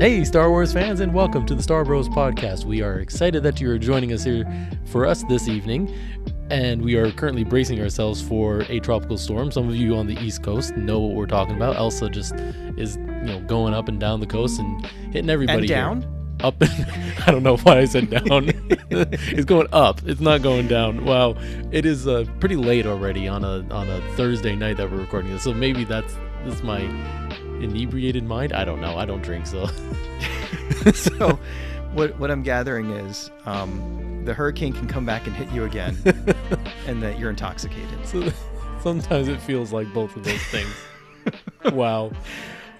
Hey, Star Wars fans, and welcome to the Star Bros podcast. We are excited that you are joining us here for us this evening, and we are currently bracing ourselves for a tropical storm. Some of you on the East Coast know what we're talking about. Elsa just is, going up and down the coast and hitting everybody. And down? Here. Up. I don't know why I said down. It's going up. It's not going down. Wow, it is pretty late already on a Thursday night that we're recording this. So maybe that's my inebriated mind. I don't know. I don't drink, so. So what I'm gathering is the hurricane can come back and hit you again, and that you're intoxicated. So sometimes it feels like both of those things. Wow.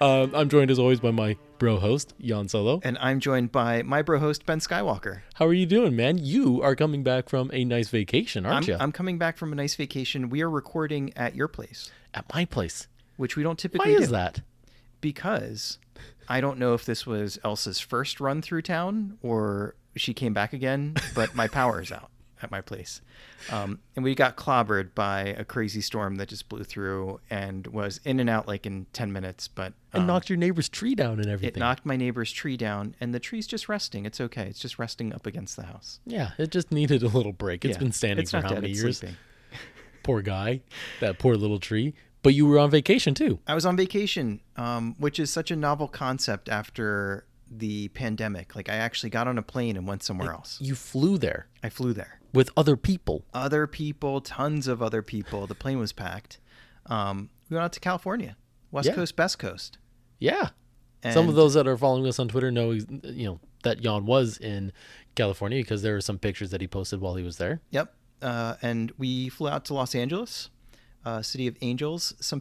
I'm joined as always by my bro host, Jan Solo. And I'm joined by my bro host, Ben Skywalker. How are you doing, man? You are coming back from a nice vacation, aren't you? I'm coming back from a nice vacation. We are recording at your place. At my place. Which we don't typically do. Why is that? Because I don't know if this was Elsa's first run through town or she came back again, but my power is out at my place. And we got clobbered by a crazy storm that just blew through and was in and out like in 10 minutes. But and knocked your neighbor's tree down and everything. It knocked my neighbor's tree down, and the tree's just resting. It's okay. It's just resting up against the house. Yeah, it just needed a little break. It's been standing for how many years? Poor guy. That poor little tree. But you were on vacation too. I was on vacation, which is such a novel concept after the pandemic. Like I actually got on a plane and went somewhere else. You flew there? I flew there. With other people? Other people, tons of other people. The plane was packed. We went out to California. West Coast, best coast. Yeah. And some of those that are following us on Twitter know, that Jan was in California because there were some pictures that he posted while he was there. Yep. And we flew out to Los Angeles. City of Angels. Some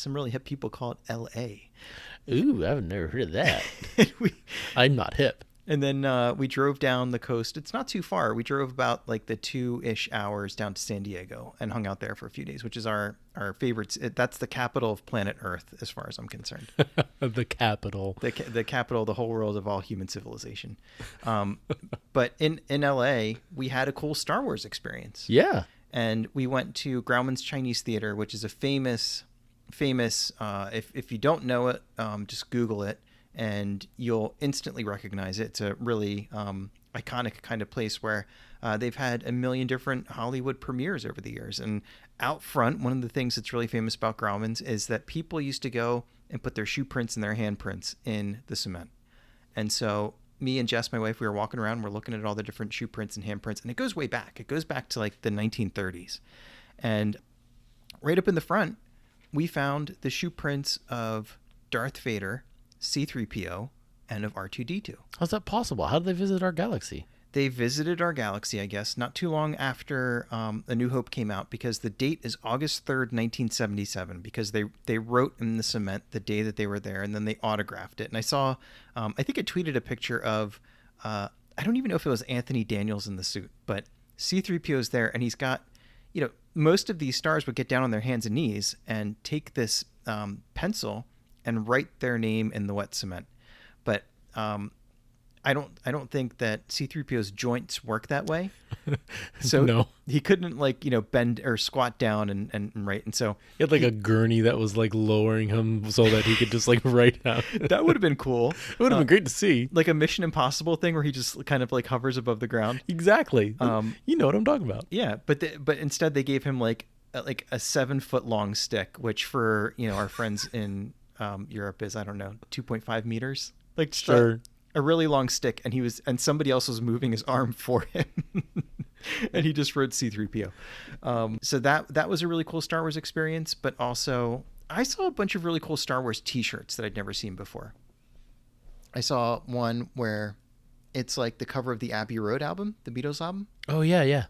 really hip people call it L.A. Ooh, I've never heard of that. I'm not hip. And then we drove down the coast. It's not too far. We drove about like the 2-ish hours down to San Diego and hung out there for a few days, which is our favorites. That's the capital of planet Earth, as far as I'm concerned. The capital. The capital of the whole world of all human civilization. But in L.A., we had a cool Star Wars experience. Yeah. And we went to Grauman's Chinese Theater, which is a famous, if you don't know it, just Google it and you'll instantly recognize it. It's a really iconic kind of place where they've had a million different Hollywood premieres over the years. And out front, one of the things that's really famous about Grauman's is that people used to go and put their shoe prints and their handprints in the cement. And so me and Jess, my wife, we were walking around, we're looking at all the different shoe prints and handprints, and it goes way back. It goes back to like the 1930s. And right up in the front, we found the shoe prints of Darth Vader, C-3PO, and of R2-D2. How's that possible? How did they visit our galaxy? They visited our galaxy, I guess, not too long after A New Hope came out, because the date is August 3rd, 1977, because they wrote in the cement the day that they were there, and then they autographed it. And I saw, I think I tweeted a picture of, I don't even know if it was Anthony Daniels in the suit, but C-3PO's there, and he's got, most of these stars would get down on their hands and knees and take this pencil and write their name in the wet cement. But I don't think that C-3PO's joints work that way. So no. He couldn't bend or squat down and write. And so he had a gurney that was lowering him so that he could just write out. That would have been cool. It would have been great to see. Like a Mission Impossible thing where he just kind of hovers above the ground. Exactly. You know what I'm talking about. Yeah. But instead they gave him a 7-foot long stick, which for, our friends in Europe is, I don't know, 2.5 meters. Sure. A really long stick, and somebody else was moving his arm for him, and he just wrote C-3PO. So that was a really cool Star Wars experience, but also I saw a bunch of really cool Star Wars t-shirts that I'd never seen before. I saw one where it's like the cover of the Abbey Road album, the Beatles album. Oh, yeah.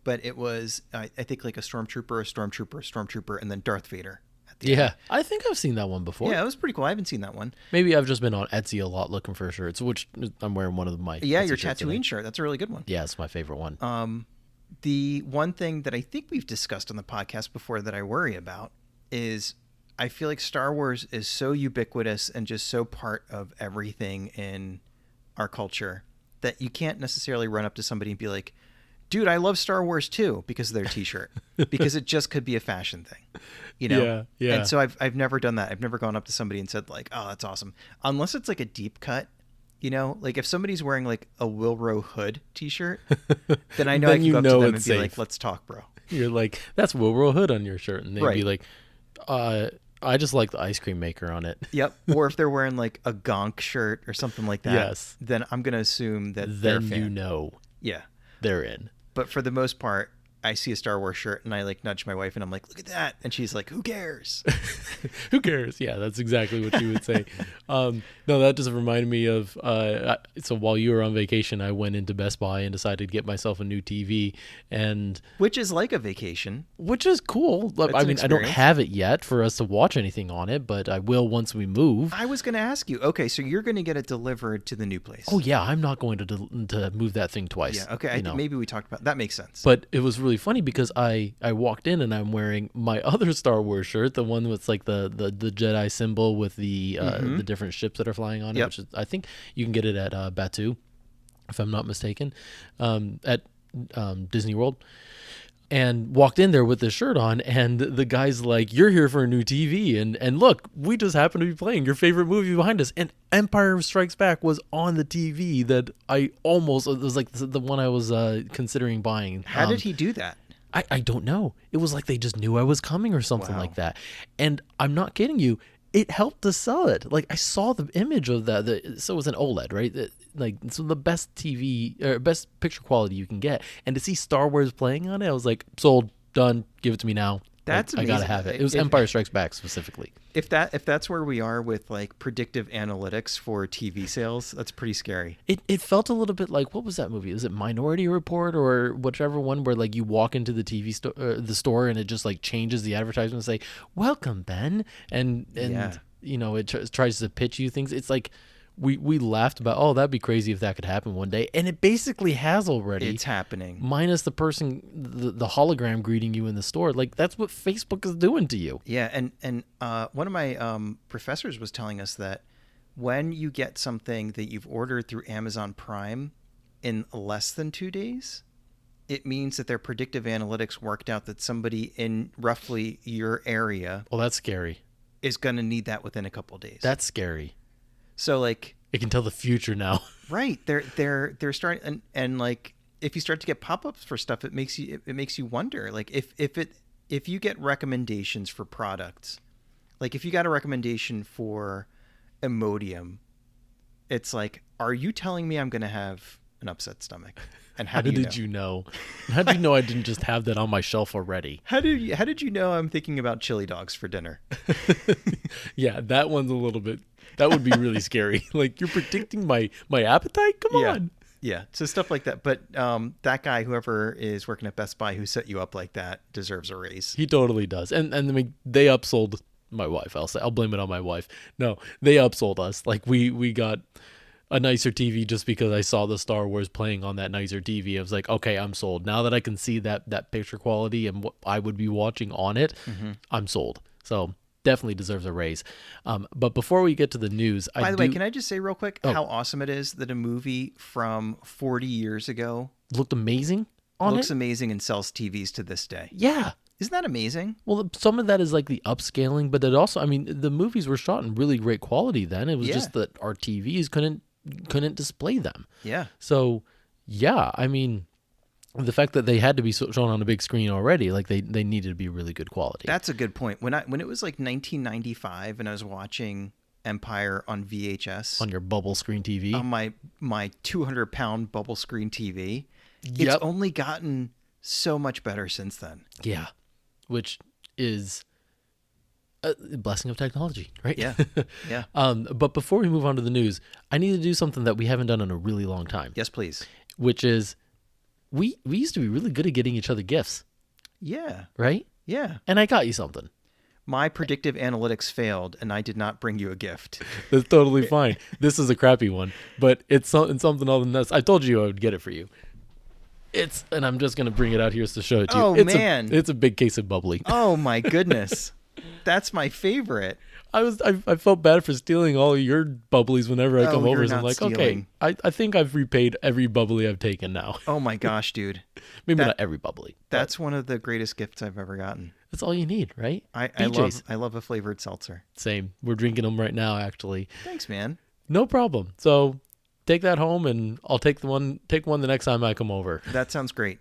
But it was, I think, a stormtrooper, and then Darth Vader. Yeah, I think I've seen that one before. Yeah, it was pretty cool. I haven't seen that one. Maybe I've just been on Etsy a lot looking for shirts, which I'm wearing one of my Yeah, Etsy your shirts Tatooine today. shirt. That's a really good one. Yeah, it's my favorite one. The one thing that I think we've discussed on the podcast before that I worry about is I feel like Star Wars is so ubiquitous and just so part of everything in our culture that you can't necessarily run up to somebody and be like, dude, I love Star Wars too because of their T-shirt, because it just could be a fashion thing, you know? Yeah, yeah. And so I've never done that. I've never gone up to somebody and said like, oh, that's awesome. Unless it's like a deep cut, you know, like if somebody's wearing like a Wilro Hood T-shirt, then I know I can go up to them and be safe. like, let's talk, bro. You're like, that's Wilbur Hood on your shirt. And they'd be like, I just like the ice cream maker on it. Yep. Or if they're wearing like a Gonk shirt or something like that, yes, then I'm going to assume that then they're a fan. you know yeah, they're in. But for the most part, I see a Star Wars shirt and I like nudge my wife and I'm like, look at that. And she's like, who cares? Who cares? Yeah, that's exactly what you would say. No, that just reminded me of, so while you were on vacation, I went into Best Buy and decided to get myself a new TV, and which is like a vacation. Which is cool. I mean, I don't have it yet for us to watch anything on it, but I will once we move. I was going to ask you, okay, so you're going to get it delivered to the new place. Oh yeah, I'm not going to move that thing twice. Yeah, okay, maybe we talked about that. Makes sense. But it was really funny because I walked in and I'm wearing my other Star Wars shirt, the one with like the Jedi symbol with the different ships that are flying on it, which is, I think you can get it at Batu, if I'm not mistaken, at Disney World. And walked in there with this shirt on, and the guy's like, you're here for a new TV, and look, we just happen to be playing your favorite movie behind us, and Empire Strikes Back was on the TV that it was like the one I was considering buying. How did he do that? I don't know. It was like they just knew I was coming or something like that. And I'm not kidding you. It helped to sell it. Like, I saw the image of that. So it was an OLED, right? Like, it's the best TV or best picture quality you can get. And to see Star Wars playing on it, I was like, sold, done, give it to me now. That's like, amazing. I gotta have it. It was Empire Strikes Back specifically. If that's where we are with like predictive analytics for TV sales, that's pretty scary. It felt a little bit like, what was that movie? Was it Minority Report or whichever one where like you walk into the TV the store and it just like changes the advertisement and say, "Welcome, Ben," and you know it tries to pitch you things. It's like we laughed about, oh, that'd be crazy if that could happen one day, and it basically has already. It's happening. Minus the person, the hologram greeting you in the store. Like, that's what Facebook is doing to you. Yeah, and one of my professors was telling us that when you get something that you've ordered through Amazon Prime in less than 2 days, it means that their predictive analytics worked out that somebody in roughly your area. Well, that's scary. Is going to need that within a couple of days. That's scary. So like it can tell the future now. Right. They're starting and like if you start to get pop-ups for stuff, it makes you wonder, like if you get recommendations for products, like if you got a recommendation for Imodium, it's like, are you telling me I'm going to have an upset stomach? And how did you know? How did you know I didn't just have that on my shelf already? How did you know I'm thinking about chili dogs for dinner? Yeah, that one's a little bit. That would be really scary. Like, you're predicting my appetite? Come on. Yeah. So stuff like that. But that guy, whoever is working at Best Buy who set you up like that, deserves a raise. He totally does. And I mean, they upsold my wife. I'll blame it on my wife. No, they upsold us. Like, we got a nicer TV just because I saw the Star Wars playing on that nicer TV. I was like, okay, I'm sold. Now that I can see that picture quality and what I would be watching on it, I'm sold. So definitely deserves a raise. But before we get to the news, by the way, can I just say real quick how awesome it is that a movie from 40 years ago looked amazing looks amazing and sells TVs to this day. Yeah. Isn't that amazing? Well, some of that is like the upscaling, but it also, I mean, the movies were shot in really great quality then. It was just that our TVs couldn't display them. Yeah. So, yeah, I mean, the fact that they had to be shown on a big screen already, like they needed to be really good quality. That's a good point. When it was like 1995 and I was watching Empire on VHS on your bubble screen TV, on my 200-pound bubble screen TV, it's only gotten so much better since then. Yeah, which is a blessing of technology, right? Yeah, yeah. But before we move on to the news, I need to do something that we haven't done in a really long time. Yes, please. Which is, we used to be really good at getting each other gifts. Yeah. Right? Yeah. And I got you something. My predictive analytics failed, and I did not bring you a gift. That's totally fine. This is a crappy one, but it's something other than this. I told you I would get it for you. And I'm just going to bring it out here to show it to you. Oh, It's man. It's a big case of bubbly. Oh, my goodness. That's my favorite. I felt bad for stealing all your bubblies whenever I come you're over. So I'm not like, stealing. okay, I think I've repaid every bubbly I've taken now. Oh my gosh, dude. Maybe That not every bubbly. that's one of the greatest gifts I've ever gotten. That's all you need, right? I BJ's. love a flavored seltzer. Same. We're drinking them right now, actually. Thanks, man. No problem. So take that home, and I'll take one the next time I come over. That sounds great.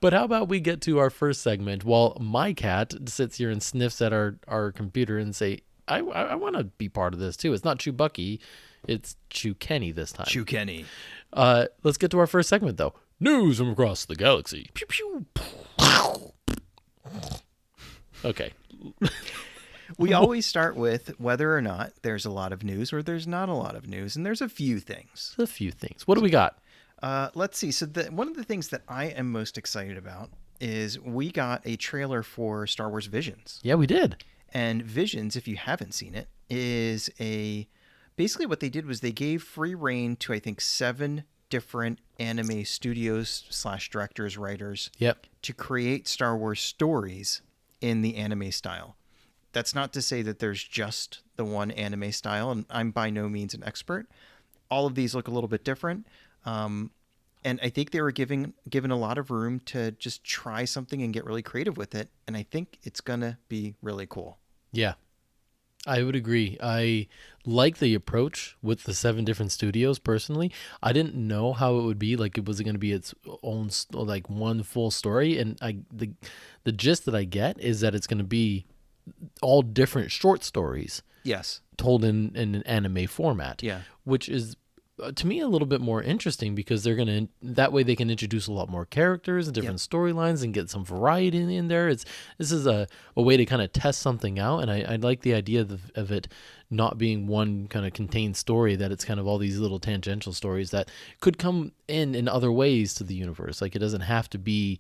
But how about we get to our first segment while my cat sits here and sniffs at our computer and say, I want to be part of this too. It's not Chew Bucky, it's Chew Kenny this time. Chew Kenny. Let's get to our first segment though. News from across the galaxy. Pew pew. Okay. We always start with whether or not there's a lot of news or there's not a lot of news, and there's a few things. A few things. What do we got? Let's see. So one of the things that I am most excited about is we got a trailer for Star Wars Visions. Yeah, we did. And Visions, if you haven't seen it, is basically what they did was they gave free reign to, I think, 7 different anime studios / directors, writers, Yep. to create Star Wars stories in the anime style. That's not to say that there's just the one anime style, and I'm by no means an expert. All of these look a little bit different. And I think they were given a lot of room to just try something and get really creative with it. And I think it's going to be really cool. Yeah, I would agree. I like the approach with the 7 different studios personally. I didn't know how it would be. Like, it was going to be its own, like, one full story. And the gist that I get is that it's going to be all different short stories. Yes. Told in an anime format. Yeah. Which is, to me, a little bit more interesting because that way they can introduce a lot more characters and different storylines and get some variety in there. This is a way to kind of test something out, and I like the idea of it not being one kind of contained story, that it's kind of all these little tangential stories that could come in other ways to the universe. Like, it doesn't have to be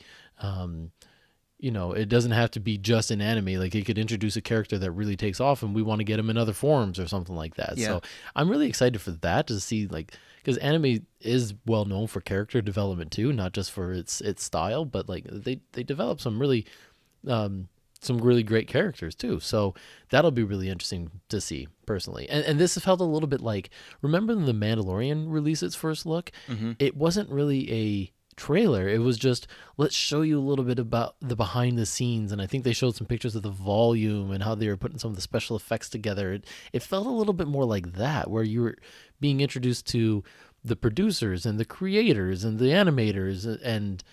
it doesn't have to be just an anime. Like, it could introduce a character that really takes off and we want to get him in other forms or something like that. Yeah. So I'm really excited for that, to see, like, because anime is well known for character development too, not just for its style, but like they develop some really great characters too. So that'll be really interesting to see personally. And this felt a little bit like, remember when The Mandalorian released its first look? Mm-hmm. It wasn't really a trailer. It was just, let's show you a little bit about the behind the scenes, and I think they showed some pictures of the volume and how they were putting some of the special effects together. It felt a little bit more like that, where you were being introduced to the producers and the creators and the animators, and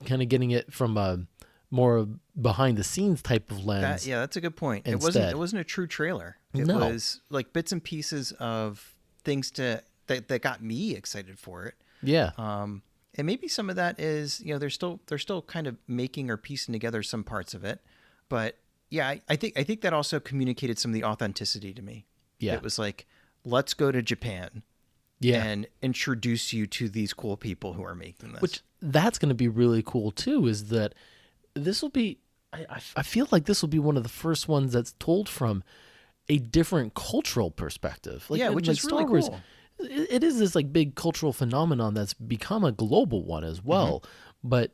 kind of getting it from a more behind the scenes type of lens. That's a good point. Instead. It wasn't a true trailer. It No. was like bits and pieces of things that got me excited for it. Yeah. And maybe some of that is, they're still kind of making or piecing together some parts of it. But yeah, I think that also communicated some of the authenticity to me. Yeah. It was like, let's go to Japan and introduce you to these cool people who are making this. Which, that's going to be really cool too, is that this will be, I feel like this will be one of the first ones that's told from a different cultural perspective. Like, which like is really Star Wars, cool. It is this like big cultural phenomenon that's become a global one as well, but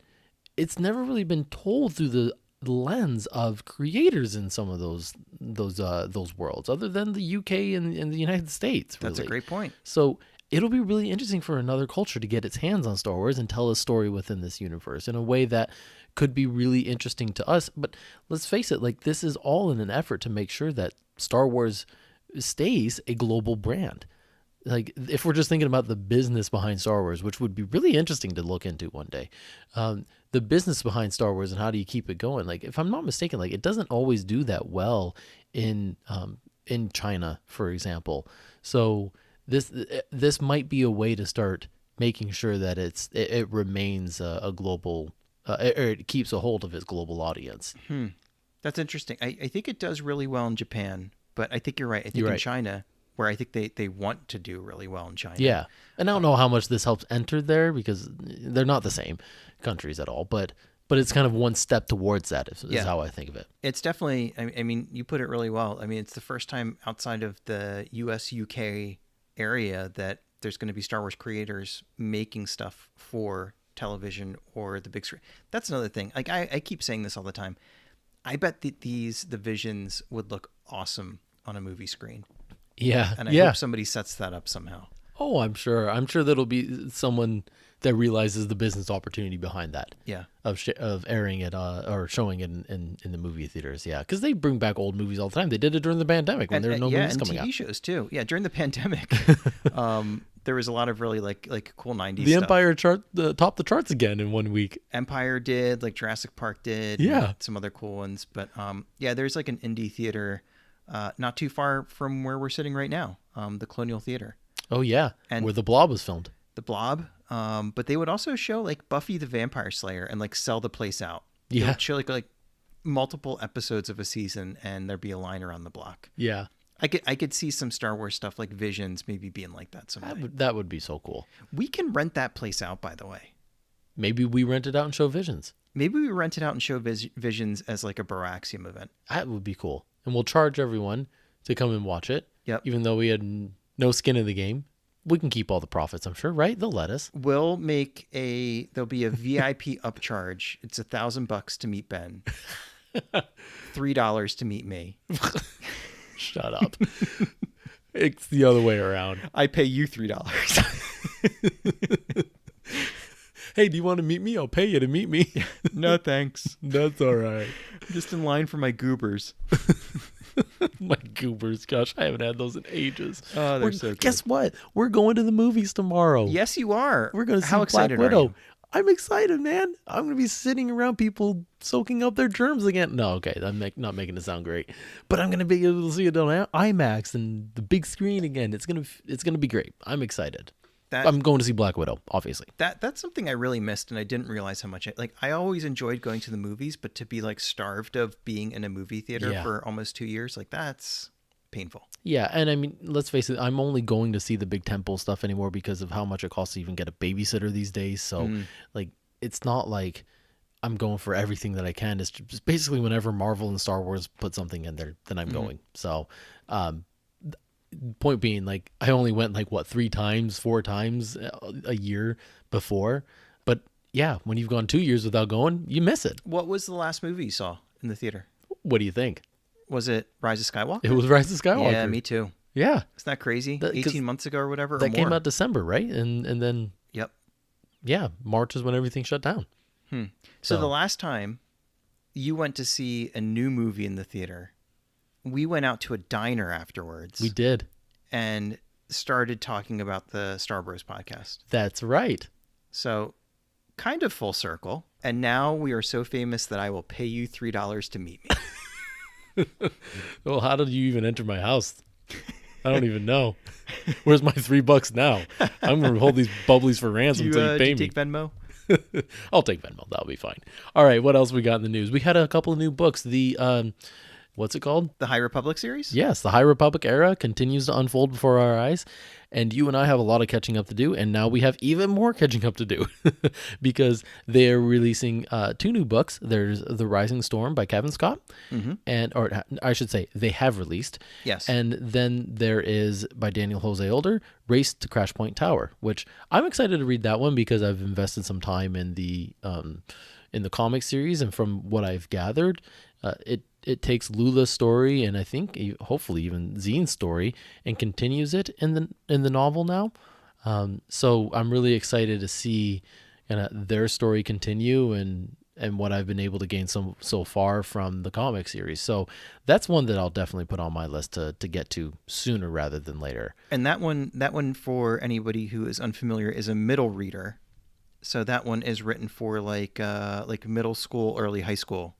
it's never really been told through the lens of creators in some of those worlds, other than the UK and the United States. Really. That's a great point. So it'll be really interesting for another culture to get its hands on Star Wars and tell a story within this universe in a way that could be really interesting to us. But let's face it, like, this is all in an effort to make sure that Star Wars stays a global brand. Like, if we're just thinking about the business behind Star Wars, which would be really interesting to look into one day, the business behind Star Wars and how do you keep it going? Like, if I'm not mistaken, like, it doesn't always do that well in China, for example. So this might be a way to start making sure that it remains a global, or it keeps a hold of its global audience. That's interesting. I think it does really well in Japan, but I think you're right. I think in China, where I think they want to do really well in China. Yeah. And I don't know how much this helps enter there, because they're not the same countries at all, but it's kind of one step towards that is how I think of it. It's definitely, I mean, you put it really well. I mean, it's the first time outside of the US, UK area that there's going to be Star Wars creators making stuff for television or the big screen. That's another thing. Like, I keep saying this all the time. I bet that the visions would look awesome on a movie screen. Yeah. And I hope somebody sets that up somehow. Oh, I'm sure. I'm sure that'll be someone that realizes the business opportunity behind that. Yeah. Of airing it or showing it in the movie theaters. Yeah. Because they bring back old movies all the time. They did it during the pandemic when there were no movies coming out. And TV shows too. Yeah. During the pandemic, there was a lot of really like cool 90s The stuff. Empire topped the charts again in 1 week. Empire did, like Jurassic Park did. Yeah. And some other cool ones. But there's like an indie theater not too far from where we're sitting right now, the Colonial Theater. Oh, yeah. And where The Blob was filmed. The Blob. But they would also show like Buffy the Vampire Slayer and like sell the place out. Yeah. They would show like multiple episodes of a season and there'd be a line around the block. Yeah. I could see some Star Wars stuff like Visions maybe being like that someday. That would be so cool. We can rent that place out, by the way. Maybe we rent it out and show Visions. Maybe we rent it out and show Visions as like a BROAXIUM event. That would be cool. And we'll charge everyone to come and watch it. Yep. Even though we had no skin in the game. We can keep all the profits, I'm sure, right? They'll let us. There'll be a VIP upcharge. It's $1,000 to meet Ben. $3 to meet me. Shut up. It's the other way around. I pay you $3. Hey, do you want to meet me? I'll pay you to meet me. No, thanks. That's all right. I'm just in line for my goobers. My goobers. Gosh, I haven't had those in ages. Oh, they're so good. Guess what? We're going to the movies tomorrow. Yes, you are. We're going to see How Black excited Widow. are you? I'm excited, man. I'm going to be sitting around people soaking up their germs again. No, okay. I'm not making it sound great. But I'm going to be able to see it on IMAX and the big screen again. It's going to be great. I'm excited. I'm going to see Black Widow, obviously. That's something I really missed, and I didn't realize how much I always enjoyed going to the movies, but to be like starved of being in a movie theater for almost 2 years, like that's painful. Yeah, and I mean, let's face it, I'm only going to see the big tentpole stuff anymore because of how much it costs to even get a babysitter these days. So, like, it's not like I'm going for everything that I can. It's just basically whenever Marvel and Star Wars put something in there, then I'm going. So, point being, like, I only went like 4 times a year before, but yeah, when you've gone 2 years without going, you miss it. What was the last movie you saw in the theater? What do you think? Was it Rise of Skywalker? It was Rise of Skywalker. Yeah, me too. Yeah, isn't that crazy? 18 months ago or whatever. That or came more. out December, right? And then March is when everything shut down. So the last time you went to see a new movie in the theater, we went out to a diner afterwards. We did. And started talking about the Star Bros podcast. That's right. So kind of full circle. And now we are so famous that I will pay you $3 to meet me. Well, how did you even enter my house? I don't even know. Where's my $3 now? I'm going to hold these bubblies for ransom until you pay me. Take Venmo? I'll take Venmo. That'll be fine. All right. What else we got in the news? We had a couple of new books. The, what's it called? The High Republic series? Yes. The High Republic era continues to unfold before our eyes. And you and I have a lot of catching up to do. And now we have even more catching up to do because they're releasing 2 new books. There's The Rising Storm by Kevin Scott. Or I should say they have released. Yes. And then there is by Daniel Jose Older, Race to Crash Point Tower, which I'm excited to read that one because I've invested some time in the comic series. And from what I've gathered, it takes Lula's story and I think hopefully even Zine's story and continues it in the novel now. So I'm really excited to see their story continue and what I've been able to gain so far from the comic series. So that's one that I'll definitely put on my list to get to sooner rather than later. And that one for anybody who is unfamiliar is a middle reader. So that one is written for like middle school, early high school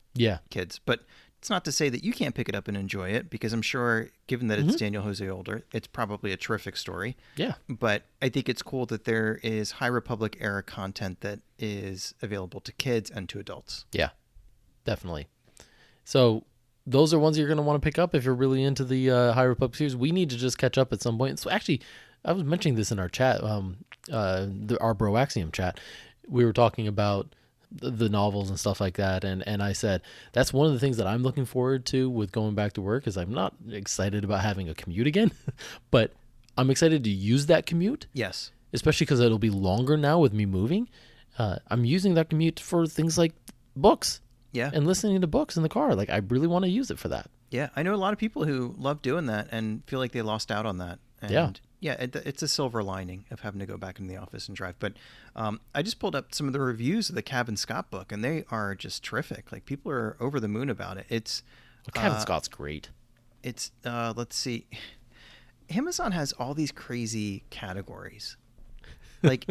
kids. But it's not to say that you can't pick it up and enjoy it, because I'm sure, given that it's Daniel Jose Older, it's probably a terrific story. Yeah. But I think it's cool that there is High Republic era content that is available to kids and to adults. Yeah, definitely. So those are ones you're going to want to pick up if you're really into the High Republic series. We need to just catch up at some point. So actually, I was mentioning this in our chat, our BROAXIUM chat. We were talking about the novels and stuff like that, and I said that's one of the things that I'm looking forward to with going back to work. Is I'm not excited about having a commute again, but I'm excited to use that commute. Yes, especially because it'll be longer now with me moving. I'm using that commute for things like books Yeah. and listening to books in the car. Like, I really want to use it for that. Yeah, I know a lot of people who love doing that and feel like they lost out on that. And it's a silver lining of having to go back into the office and drive. But I just pulled up some of the reviews of the Cavan Scott book, and they are just terrific. Like, people are over the moon about it. It's Cavan Scott's great. It's let's see, Amazon has all these crazy categories. Like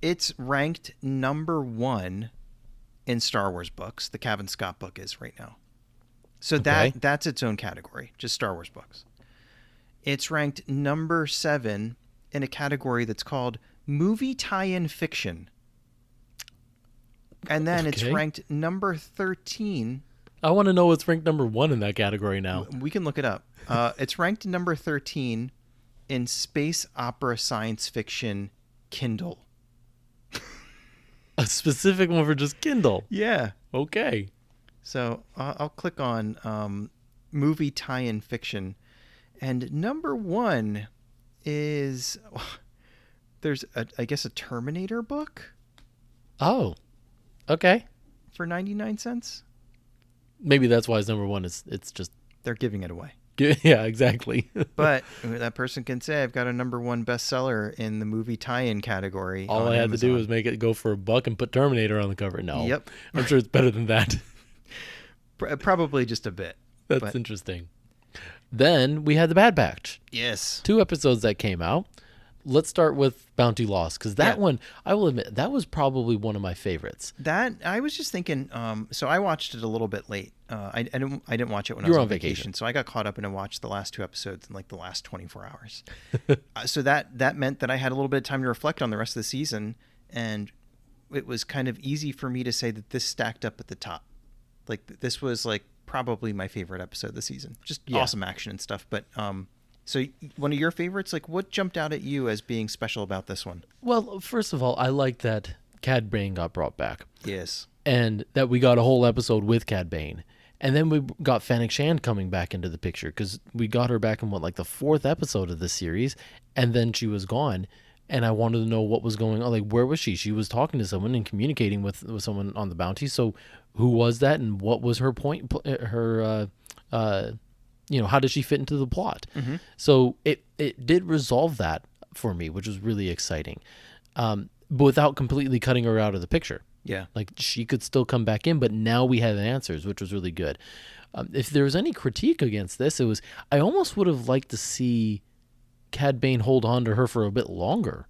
it's ranked number 1 in Star Wars books. The Cavan Scott book is right now. So that's its own category, just Star Wars books. It's ranked number 7 in a category that's called movie tie-in fiction. And then it's ranked number 13. I want to know what's ranked number 1 in that category now. We can look it up. It's ranked number 13 in space opera science fiction Kindle. A specific one for just Kindle. Yeah. Okay. So I'll click on movie tie-in fiction, and number 1 is there's I guess a Terminator book. Oh, okay. For 99 cents. Maybe that's why it's number 1. It's just they're giving it away. Yeah, exactly. But that person can say, I've got a number 1 bestseller in the movie tie-in category. All I had Amazon. to do was make it go for $1 and put Terminator on the cover. No. Yep. I'm sure it's better than that. Probably just a bit. That's interesting. Then we had the Bad Batch. Yes. 2 episodes that came out. Let's start with Bounty Lost, because that one, I will admit, that was probably one of my favorites. That I was just thinking. So I watched it a little bit late. I didn't watch it when I You was were on on vacation. So I got caught up and I watched the last 2 episodes in like the last 24 hours. So that meant that I had a little bit of time to reflect on the rest of the season, and it was kind of easy for me to say that this stacked up at the top. Like, this was like probably my favorite episode of the season. Just awesome action and stuff. But so one of your favorites, like, what jumped out at you as being special about this one? Well, first of all, I like that Cad Bane got brought back. Yes. And that we got a whole episode with Cad Bane. And then we got Fennec Shand coming back into the picture, because we got her back in the 4th episode of the series, and then she was gone. And I wanted to know what was going on. Like, where was she? She was talking to someone and communicating with someone on the Bounty. So who was that, and what was her point? How did she fit into the plot? Mm-hmm. So it did resolve that for me, which was really exciting, but without completely cutting her out of the picture. Yeah. Like, she could still come back in, but now we have answers, which was really good. If there was any critique against this, it was, I almost would have liked to see Cad Bane hold on to her for a bit longer.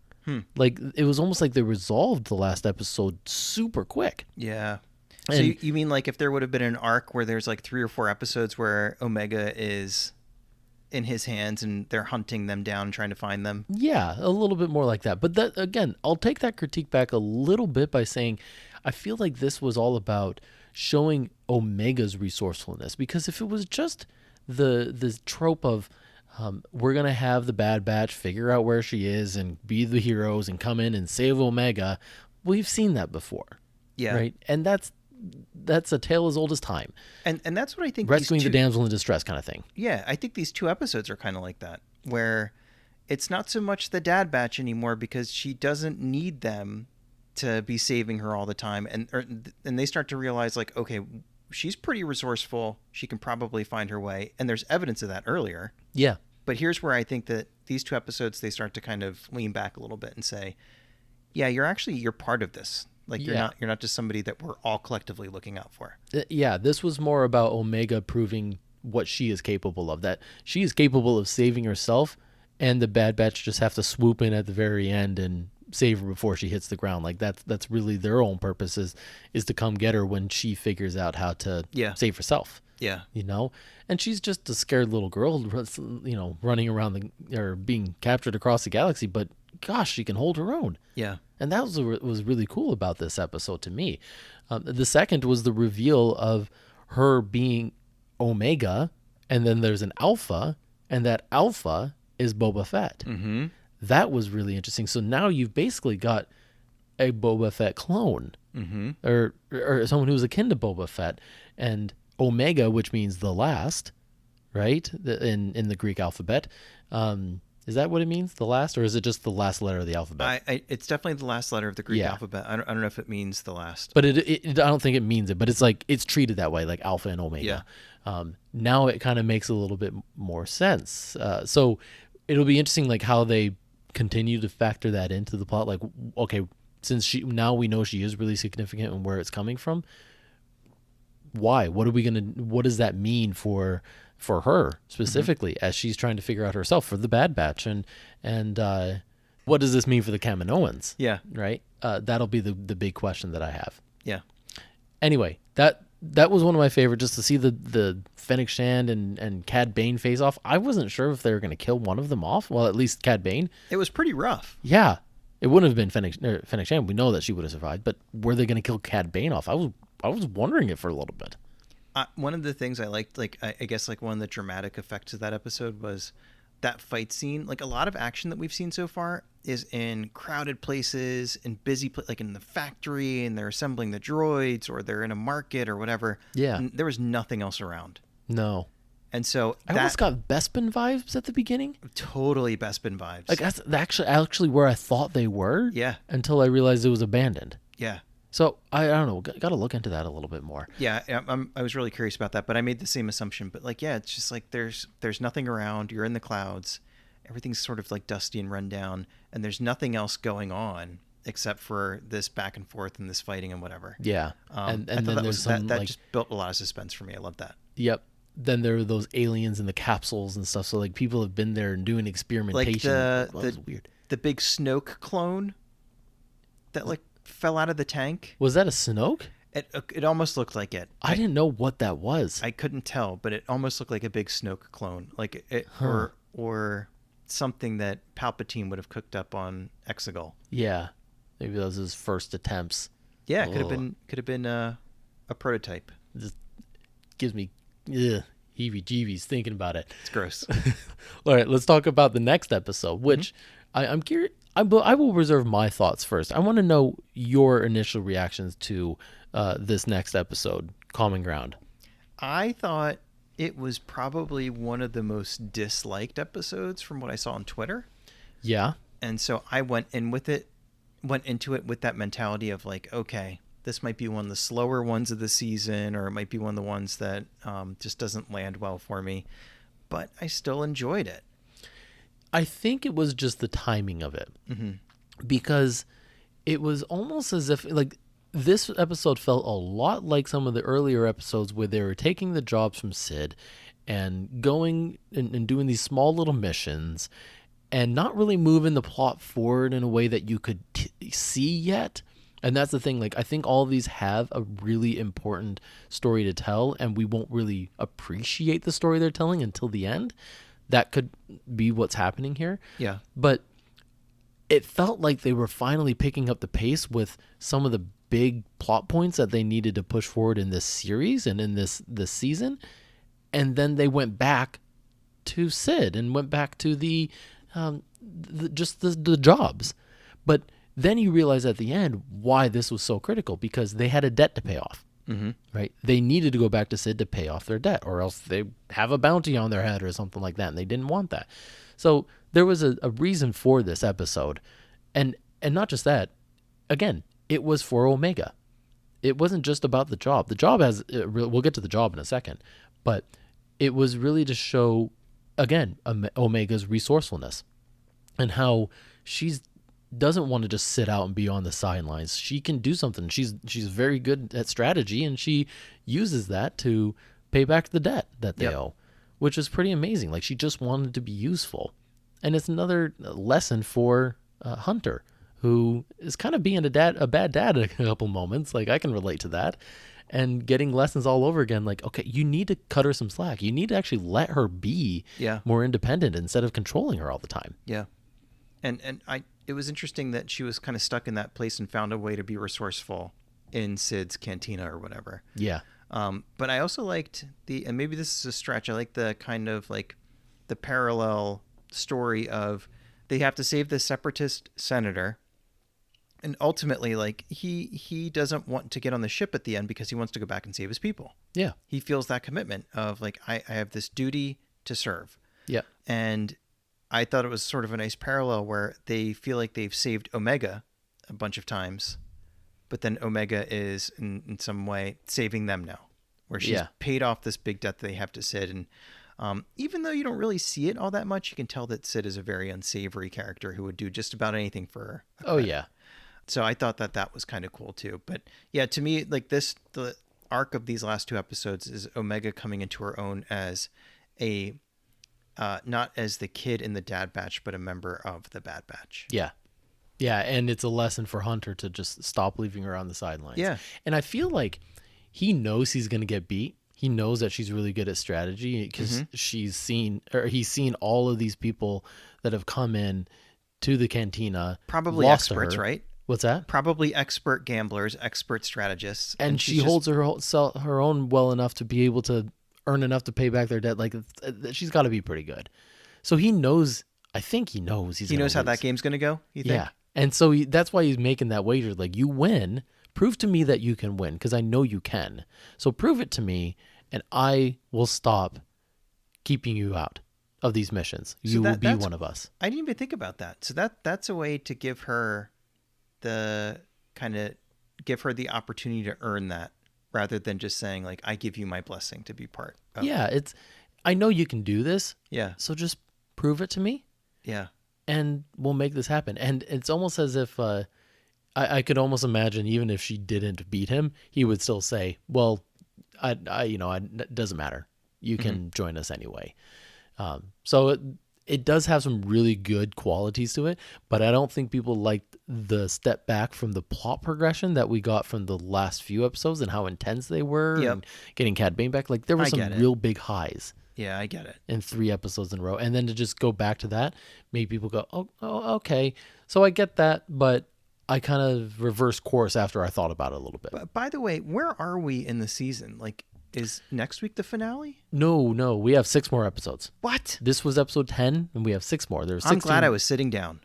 Like, it was almost like they resolved the last episode super quick. Yeah. So you mean like if there would have been an arc where there's like 3 or 4 episodes where Omega is in his hands and they're hunting them down and trying to find them? Yeah, a little bit more like that. But that, again, I'll take that critique back a little bit by saying I feel like this was all about showing Omega's resourcefulness, because if it was just the trope of we're going to have the Bad Batch figure out where she is and be the heroes and come in and save Omega, we've seen that before. Yeah. Right? And that's a tale as old as time. And that's what I think. Rescuing the damsel in distress kind of thing. Yeah, I think these 2 episodes are kind of like that, where it's not so much the Dad Batch anymore, because she doesn't need them to be saving her all the time, and they start to realize, like, okay, she's pretty resourceful. She can probably find her way, and there's evidence of that earlier. Yeah. But here's where I think that these 2 episodes, they start to kind of lean back a little bit and say, yeah, you're part of this. Like, you're not just somebody that we're all collectively looking out for. Yeah, this was more about Omega proving what she is capable of, that she is capable of saving herself, and the Bad Batch just have to swoop in at the very end and save her before she hits the ground. Like, that's really their own purpose, is to come get her when she figures out how to save herself. Yeah. And she's just a scared little girl, running around or being captured across the galaxy, but gosh, she can hold her own. Yeah. And that was really cool about this episode to me. The second was the reveal of her being Omega, and then there's an Alpha, and that Alpha is Boba Fett. Mm-hmm. That was really interesting. So now you've basically got a Boba Fett clone, or someone who's akin to Boba Fett, and Omega, which means the last, right? In the Greek alphabet, Is that what it means? The last, or is it just the last letter of the alphabet? It's definitely the last letter of the Greek Yeah. alphabet. I don't know if it means the last. But I don't think it means it, but it's like, it's treated that way, like alpha and omega. Now it kind of makes a little bit more sense. So it'll be interesting, like how they continue to factor that into the plot. Like, okay, since now we know she is really significant and where it's coming from. Why? What does that mean for her specifically as she's trying to figure out herself for the Bad Batch, and what does this mean for the Kaminoans? Yeah. Right. That'll be the big question that I have. Yeah. Anyway, that was one of my favorite, just to see the Fennec Shand and Cad Bane face off. I wasn't sure if they were going to kill one of them off. Well, at least Cad Bane. It was pretty rough. Yeah. It wouldn't have been Fennec Shand. We know that she would have survived, but were they going to kill Cad Bane off? I was wondering it for a little bit. One of the things I liked, like I guess like one of the dramatic effects of that episode was that fight scene. Like a lot of action that we've seen so far is in crowded places, in busy like in the factory, and they're assembling the droids, or they're in a market or whatever. Yeah. And there was nothing else around. No. And so I almost got Bespin vibes at the beginning. Totally Bespin vibes. Like that's actually where I thought they were. Yeah. Until I realized it was abandoned. Yeah. So I don't know. Got to look into that a little bit more. Yeah, I was really curious about that, but I made the same assumption. But like, yeah, it's just like there's nothing around. You're in the clouds. Everything's sort of like dusty and run down, and there's nothing else going on except for this back and forth and this fighting and whatever. Yeah, and then there's that like, just built a lot of suspense for me. I love that. Yep. Then there are those aliens in the capsules and stuff. So like people have been there and doing experimentation. Like that was weird. The big Snoke clone that like fell out of the tank. Was that a Snoke? It almost looked like it. I didn't know what that was. I couldn't tell, but it almost looked like a big Snoke clone, like it or something that Palpatine would have cooked up on Exegol. Yeah, maybe that was his first attempts. Yeah, it could have been a prototype. It just gives me heebie-jeebies thinking about it. It's gross. All right, let's talk about the next episode, which I'm curious. I will reserve my thoughts first. I want to know your initial reactions to this next episode, Common Ground. I thought it was probably one of the most disliked episodes from what I saw on Twitter. Yeah. And so I went into it with that mentality of like, okay, this might be one of the slower ones of the season, or it might be one of the ones that just doesn't land well for me. But I still enjoyed it. I think it was just the timing of it, because it was almost as if like this episode felt a lot like some of the earlier episodes where they were taking the jobs from Sid and going and doing these small little missions and not really moving the plot forward in a way that you could see yet. And that's the thing. Like, I think all of these have a really important story to tell, and we won't really appreciate the story they're telling until the end. That could be what's happening here. Yeah. But it felt like they were finally picking up the pace with some of the big plot points that they needed to push forward in this series and in this season. And then they went back to Sid and went back to the jobs. But then you realize at the end why this was so critical, because they had a debt to pay off. Right? They needed to go back to Sid to pay off their debt, or else they have a bounty on their head or something like that, and they didn't want that. So there was a reason for this episode, and not just that. Again, it was for Omega. It wasn't just about the job. The job has we'll get to the job in a second, but it was really to show again Omega's resourcefulness and how she's doesn't want to just sit out and be on the sidelines. She can do something. She's very good at strategy, and she uses that to pay back the debt that they owe, which is pretty amazing. Like, she just wanted to be useful. And it's another lesson for Hunter, who is kind of being a bad dad at a couple moments. Like, I can relate to that. And getting lessons all over again. Like, okay, you need to cut her some slack. You need to actually let her be more independent instead of controlling her all the time. Yeah. And it was interesting that she was kind of stuck in that place and found a way to be resourceful in Sid's cantina or whatever. Yeah. But I also liked and maybe this is a stretch, I like the kind of like the parallel story of they have to save the separatist senator. And ultimately, like, he doesn't want to get on the ship at the end because he wants to go back and save his people. Yeah. He feels that commitment of like, I have this duty to serve. Yeah. And I thought it was sort of a nice parallel where they feel like they've saved Omega a bunch of times, but then Omega is in some way saving them now, where she's paid off this big debt that they have to Sid. And even though you don't really see it all that much, you can tell that Sid is a very unsavory character who would do just about anything for her. Oh, yeah. So I thought that was kind of cool too. But yeah, to me, like the arc of these last 2 episodes is Omega coming into her own as a, not as the kid in the Dad Batch, but a member of the Bad Batch. Yeah. Yeah, and it's a lesson for Hunter to just stop leaving her on the sidelines. Yeah. And I feel like he knows he's going to get beat. He knows that she's really good at strategy because he's seen all of these people that have come in to the cantina. Probably experts, right? What's that? Probably expert gamblers, expert strategists. And she holds her own well enough to be able to earn enough to pay back their debt. Like, she's got to be pretty good. So he knows. I think he knows. He knows how that game's going to go, you think? Yeah. And so that's why he's making that wager. Like, you win. Prove to me that you can win, because I know you can. So prove it to me, and I will stop keeping you out of these missions. You will be one of us. I didn't even think about that. So that's a way to give her the opportunity to earn that, rather than just saying, like, I give you my blessing to be part of. Yeah, I know you can do this. Yeah. So just prove it to me. Yeah. And we'll make this happen. And it's almost as if I could almost imagine, even if she didn't beat him, he would still say, well, it doesn't matter. You can join us anyway. So it does have some really good qualities to it, but I don't think people liked the step back from the plot progression that we got from the last few episodes and how intense they were and getting Cad Bane back. Like, there were some real big highs. Yeah, I get it. In 3 episodes in a row. And then to just go back to that made people go, oh, okay. So I get that, but I kind of reversed course after I thought about it a little bit. But by the way, where are we in the season? Like, is next week the finale? No. We have 6 more episodes. What? This was episode 10, and we have 6 more. There's 16. I'm glad I was sitting down.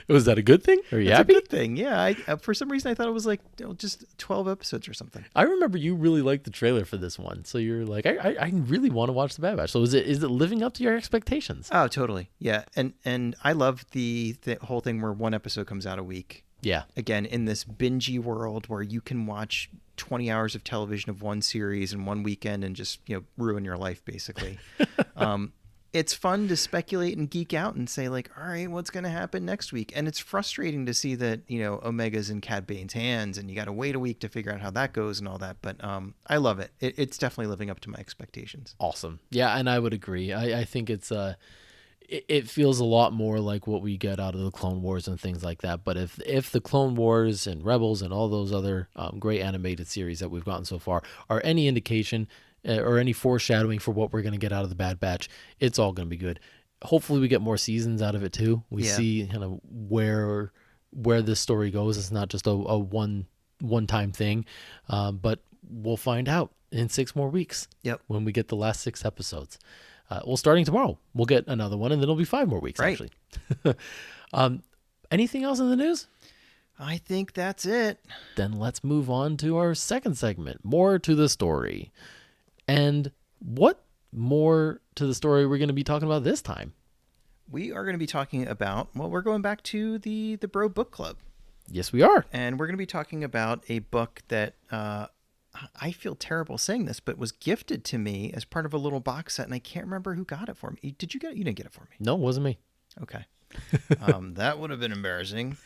Was that a good thing? Are you happy? It's a good thing. Yeah. I for some reason I thought it was like just 12 episodes or something. I remember you really liked the trailer for this one, so you're like, I really want to watch the Bad Batch. So is it living up to your expectations? Oh, totally. Yeah. And I love the whole thing where one episode comes out a week. Yeah. Again, in this bingey world where you can watch 20 hours of television of one series in one weekend and just, ruin your life, basically. It's fun to speculate and geek out and say, like, all right, what's going to happen next week? And it's frustrating to see that, Omega's in Cad Bane's hands and you got to wait a week to figure out how that goes and all that. But I love it. It's definitely living up to my expectations. Awesome. Yeah, and I would agree. I think it's it feels a lot more like what we get out of the Clone Wars and things like that. But if the Clone Wars and Rebels and all those other great animated series that we've gotten so far are any indication or any foreshadowing for what we're going to get out of the Bad Batch, it's all going to be good. Hopefully we get more seasons out of it too. We see kind of where this story goes. It's not just a one-time thing, but we'll find out in 6 more weeks. Yep. When we get the last 6 episodes. Starting tomorrow, we'll get another one, and then it'll be 5 more weeks, right. Actually. Anything else in the news? I think that's it. Then let's move on to our second segment, More to the Story. And what more to the story we're going to be talking about this time? We are going to be talking about, we're going back to the Bro Book Club. Yes, we are. And we're going to be talking about a book that I feel terrible saying this, but was gifted to me as part of a little box set, and I can't remember who got it for me. Did you get it? You didn't get it for me. No, it wasn't me. Okay. That would have been embarrassing.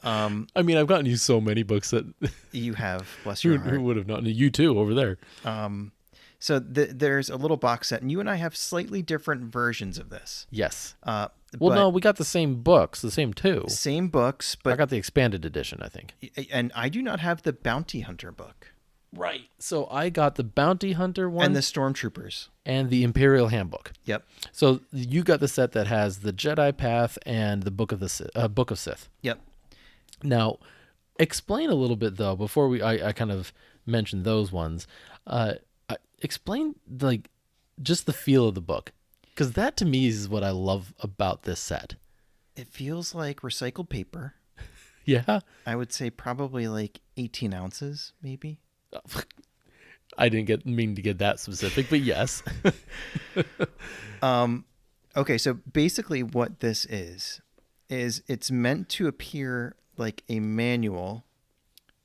I mean, I've gotten you so many books that you have. Bless your heart. Who would have not? You too, over there. So there's a little box set, and you and I have slightly different versions of this. Yes. No, we got the same books, the same 2. Same books, but I got the expanded edition, I think. And I do not have the Bounty Hunter book. Right. So I got the Bounty Hunter one. And the Stormtroopers. And the Imperial Handbook. Yep. So you got the set that has the Jedi Path and the Book of Sith. Yep. Now, explain a little bit, though, before I kind of mentioned those ones. Explain, like, just the feel of the book. Because that, to me, is what I love about this set. It feels like recycled paper. Yeah? I would say probably like 18 ounces, maybe. I didn't mean to get that specific, but yes. Okay, so basically what this is it's meant to appear like a manual.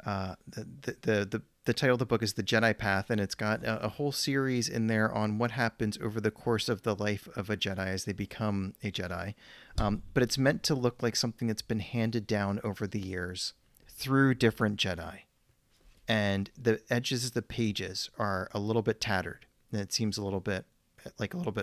The title of the book is The Jedi Path, and it's got a whole series in there on what happens over the course of the life of a Jedi as they become a Jedi. But it's meant to look like something that's been handed down over the years through different Jedi. And the edges of the pages are a little bit tattered, and it seems a little bit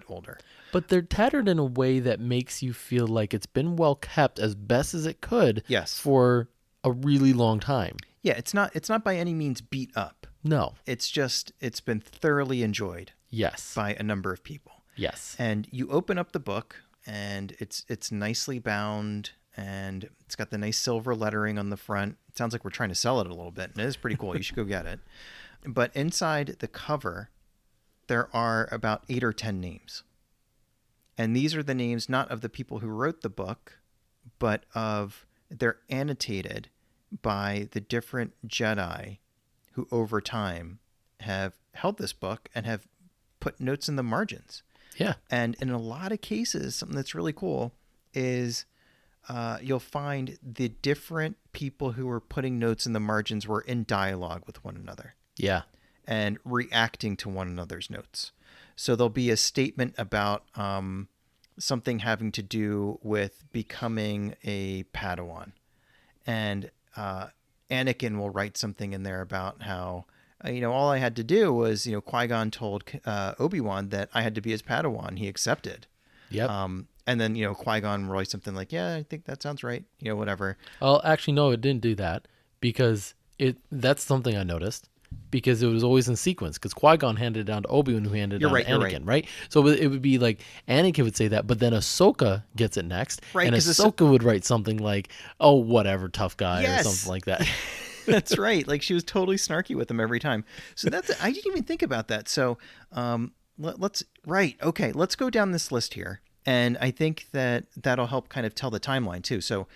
older. But they're tattered in a way that makes you feel like it's been well kept as best as it could. Yes. For a really long time. Yeah, it's not by any means beat up. No. It's been thoroughly enjoyed. Yes. By a number of people. Yes. And you open up the book, and it's nicely bound, and it's got the nice silver lettering on the front. It sounds like we're trying to sell it a little bit, and it is pretty cool. You should go get it. But inside the cover, there are about 8 or 10 names. And these are the names not of the people who wrote the book, but they're annotated by the different Jedi who over time have held this book and have put notes in the margins. Yeah. And in a lot of cases, something that's really cool is you'll find the different people who were putting notes in the margins were in dialogue with one another. Yeah. And reacting to one another's notes. So there'll be a statement about something having to do with becoming a Padawan. And Anakin will write something in there about how, all I had to do was, Qui-Gon told Obi-Wan that I had to be his Padawan. He accepted. Yep. And then, Qui-Gon will write something like, yeah, I think that sounds right. Whatever. Well, actually, no, it didn't do that because that's something I noticed. Because it was always in sequence. Because Qui-Gon handed it down to Obi-Wan, who handed it down to Anakin, right? So it would be like Anakin would say that, but then Ahsoka gets it next, right? And Ahsoka would write something like, "Oh, whatever, tough guy," or something like that. That's right. Like she was totally snarky with him every time. So I didn't even think about that. So let's go down this list here, and I think that'll help kind of tell the timeline too. So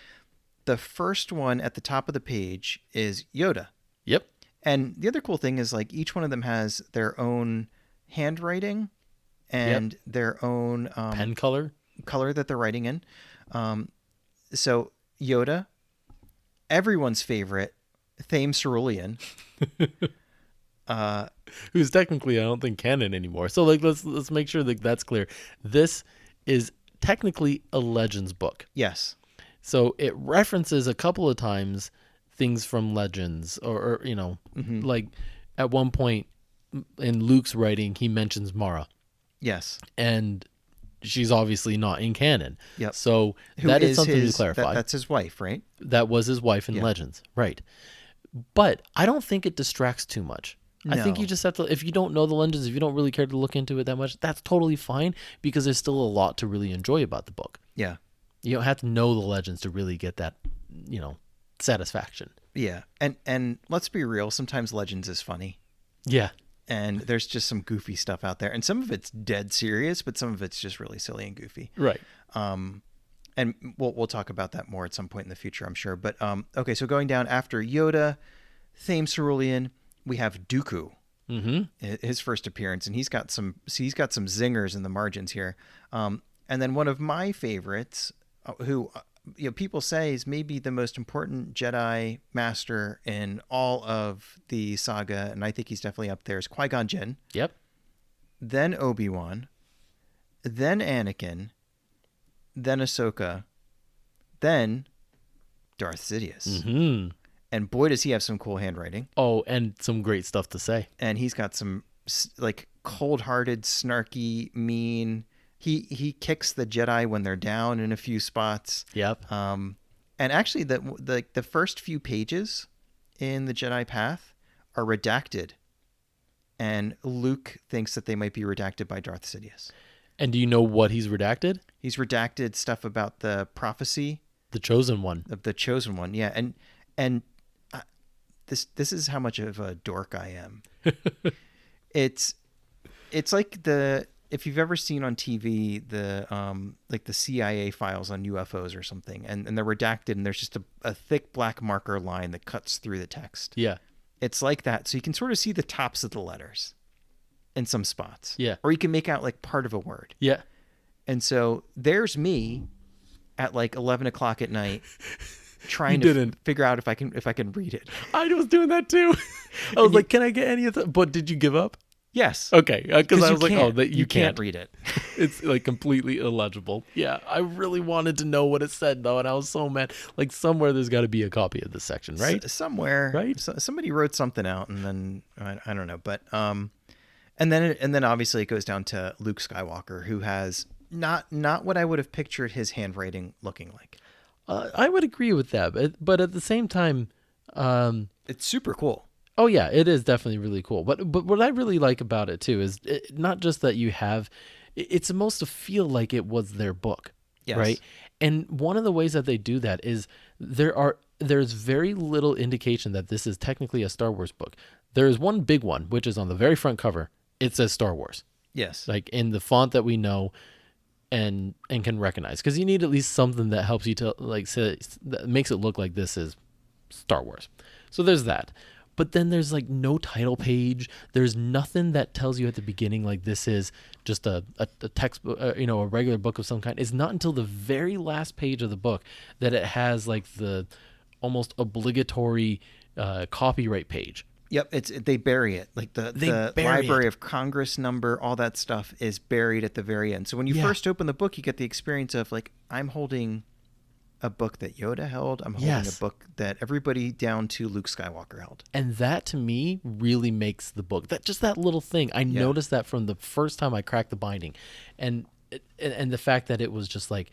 the first one at the top of the page is Yoda. Yep. And the other cool thing is like each one of them has their own handwriting and their own pen color that they're writing in. So Yoda, everyone's favorite, Thame Cerulean, who's technically I don't think canon anymore. So like let's make sure that that's clear. This is technically a Legends book. Yes. So it references a couple of times things from Legends or like at one point in Luke's writing he mentions Mara. Yes. And she's obviously not in canon. Yep. So that is something to clarify. That's his wife, right? That was his wife in Legends. Right. But I don't think it distracts too much. No. I think you just have to, if you don't know the Legends, if you don't really care to look into it that much, that's totally fine because there's still a lot to really enjoy about the book. Yeah. You don't have to know the Legends to really get that, satisfaction. Yeah. And let's be real, sometimes Legends is funny. Yeah. And there's just some goofy stuff out there. And some of it's dead serious, but some of it's just really silly and goofy. Right. And we'll talk about that more at some point in the future, I'm sure. But okay, so going down after Yoda, Thame Cerulean, we have Dooku. Mm-hmm. His first appearance, and he's got some zingers in the margins here. And then one of my favorites, who people say is maybe the most important Jedi master in all of the saga, and I think he's definitely up there, is Qui-Gon Jinn. Yep. Then Obi-Wan, then Anakin, then Ahsoka, then Darth Sidious. Mm-hmm. And boy, does he have some cool handwriting. Oh, and some great stuff to say. And he's got some like cold-hearted, snarky, mean. He kicks the Jedi when they're down in a few spots. Yep. And actually, the first few pages in the Jedi Path are redacted, and Luke thinks that they might be redacted by Darth Sidious. And do you know what he's redacted? He's redacted stuff about the prophecy, the chosen one. Of the chosen one, yeah. And this is how much of a dork I am. It's like if you've ever seen on TV the like the CIA files on UFOs or something, and they're redacted, and there's just a thick black marker line that cuts through the text. Yeah. It's like that. So you can sort of see the tops of the letters in some spots. Yeah. Or you can make out like part of a word. Yeah. And so there's me at like 11 o'clock at night trying You to didn't. figure out if I can read it. I was doing that too. I was like, can I get any of that? But did you give up? Yes. Okay, because I was like, oh, can't. that you can't read it. It's like completely illegible. Yeah, I really wanted to know what it said though, and I was so mad. Like somewhere there's got to be a copy of this section, right? Somewhere, right? Somebody wrote something out, and then I don't know, but and then obviously it goes down to Luke Skywalker, who has not what I would have pictured his handwriting looking like. I would agree with that, but at the same time, It's super cool. oh yeah, it is definitely really cool. But what I really like about it too is not just that you have, it's supposed to feel like it was their book, Yes. right? And one of the ways that they do that is there's very little indication that this is technically a Star Wars book. There is one big one, which is on the very front cover. It says Star Wars, Yes. like in the font that we know and can recognize, because you need at least something that helps you to like say, that makes it look like this is Star Wars. So there's that. But then there's like no title page. There's nothing that tells you at the beginning like this is just a textbook, a regular book of some kind. It's not until the very last page of the book that it has like the almost obligatory copyright page. Yep, they bury it. Like the Library of Congress number, all that stuff is buried at the very end. So when you first open the book, you get the experience of like, I'm holding a book that Yoda held. I'm holding a book that everybody down to Luke Skywalker held. And that to me really makes the book. That little thing. I noticed that from the first time I cracked the binding. And the fact that it was just like,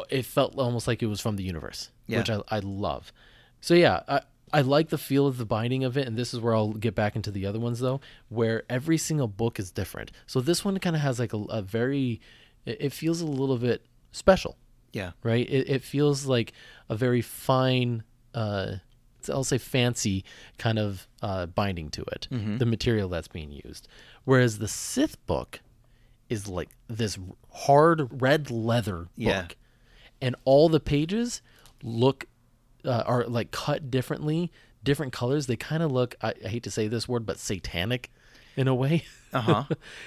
it felt almost like it was from the universe, which I love. So yeah, I like the feel of the binding of it, and this is where I'll get back into the other ones though, where every single book is different. So this one kind of has like a very, it feels a little bit special. Yeah. Right? It feels like a very fine, I'll say fancy kind of binding to it, the material that's being used. Whereas the Sith book is like this hard red leather book. And all the pages are like cut differently, different colors. They kind of look, I hate to say this word, but satanic in a way.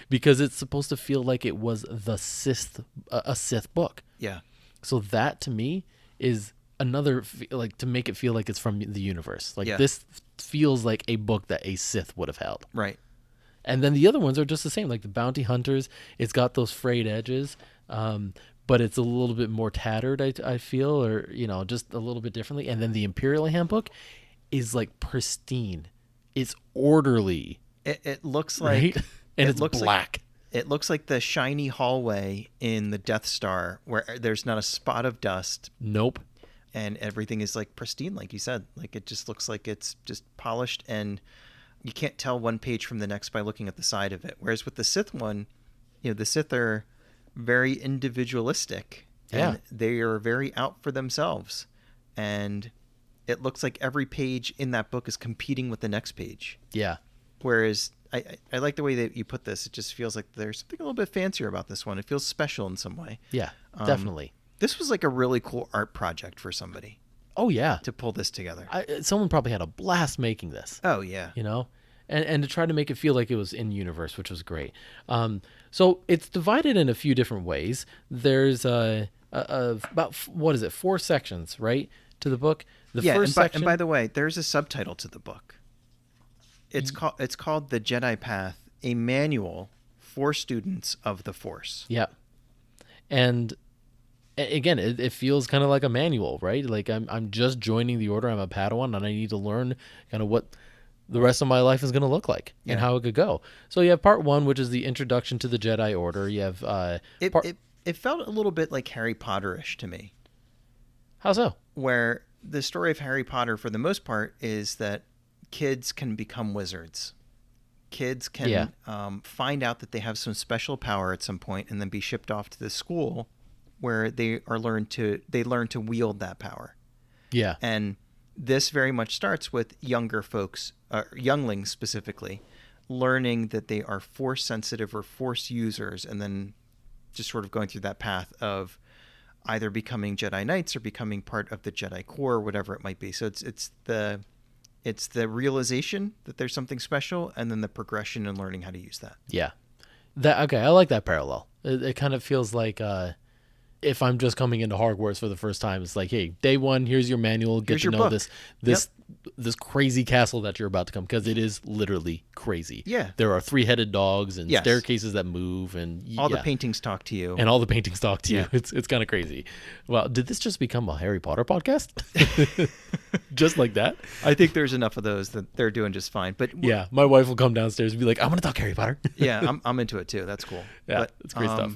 Because it's supposed to feel like it was a Sith book. Yeah. So that to me is another, like, to make it feel like it's from the universe. Like this feels like a book that a Sith would have held. Right. And then the other ones are just the same. Like the Bounty Hunters, it's got those frayed edges, but it's a little bit more tattered, I feel, or, just a little bit differently. And then the Imperial Handbook is like pristine. It's orderly. It looks like... Right? And it's black. It looks like the shiny hallway in the Death Star where there's not a spot of dust. Nope. And everything is like pristine, like you said. Like it just looks like it's just polished, and you can't tell one page from the next by looking at the side of it. Whereas with the Sith one, the Sith are very individualistic. Yeah. And they are very out for themselves. And it looks like every page in that book is competing with the next page. Yeah. Whereas I like the way that you put this. It just feels like there's something a little bit fancier about this one. It feels special in some way. Yeah, definitely. This was like a really cool art project for somebody. Oh, yeah. To pull this together. Someone probably had a blast making this. Oh, yeah. And to try to make it feel like it was in universe, which was great. So it's divided in a few different ways. There's about, 4 sections, right, to the book? The first section. And by the way, there's a subtitle to the book. It's called The Jedi Path, a manual for students of the Force. Yeah. And again, it feels kind of like a manual, right? Like I'm just joining the Order. I'm a Padawan, and I need to learn kind of what the rest of my life is going to look like and how it could go. So you have part 1, which is the introduction to the Jedi Order. You have it felt a little bit like Harry Potter-ish to me. How so? Where the story of Harry Potter, for the most part, is that kids can become wizards. Kids can find out that they have some special power at some point, and then be shipped off to the school where they learn to wield that power. Yeah. And this very much starts with younger folks, younglings specifically, learning that they are force sensitive or force users, and then just sort of going through that path of either becoming Jedi Knights or becoming part of the Jedi Corps, whatever it might be. So it's the realization that there's something special, and then the progression and learning how to use that. Yeah. I like that parallel. It kind of feels like if I'm just coming into Hogwarts for the first time, it's like, hey, day one, here's your manual, get Here's to your know book. this crazy castle that you're about to come, because it is literally crazy. Yeah. There are 3-headed dogs and Yes. staircases that move, and All the paintings talk to you. and all the paintings talk to you. Yeah. It's kind of crazy. Well, did this just become a Harry Potter podcast? Just like that? I think there's enough of those that they're doing just fine. But Yeah, my wife will come downstairs and be like, "I'm gonna talk Harry Potter." yeah, I'm into it too. That's cool. Yeah, but, it's great stuff.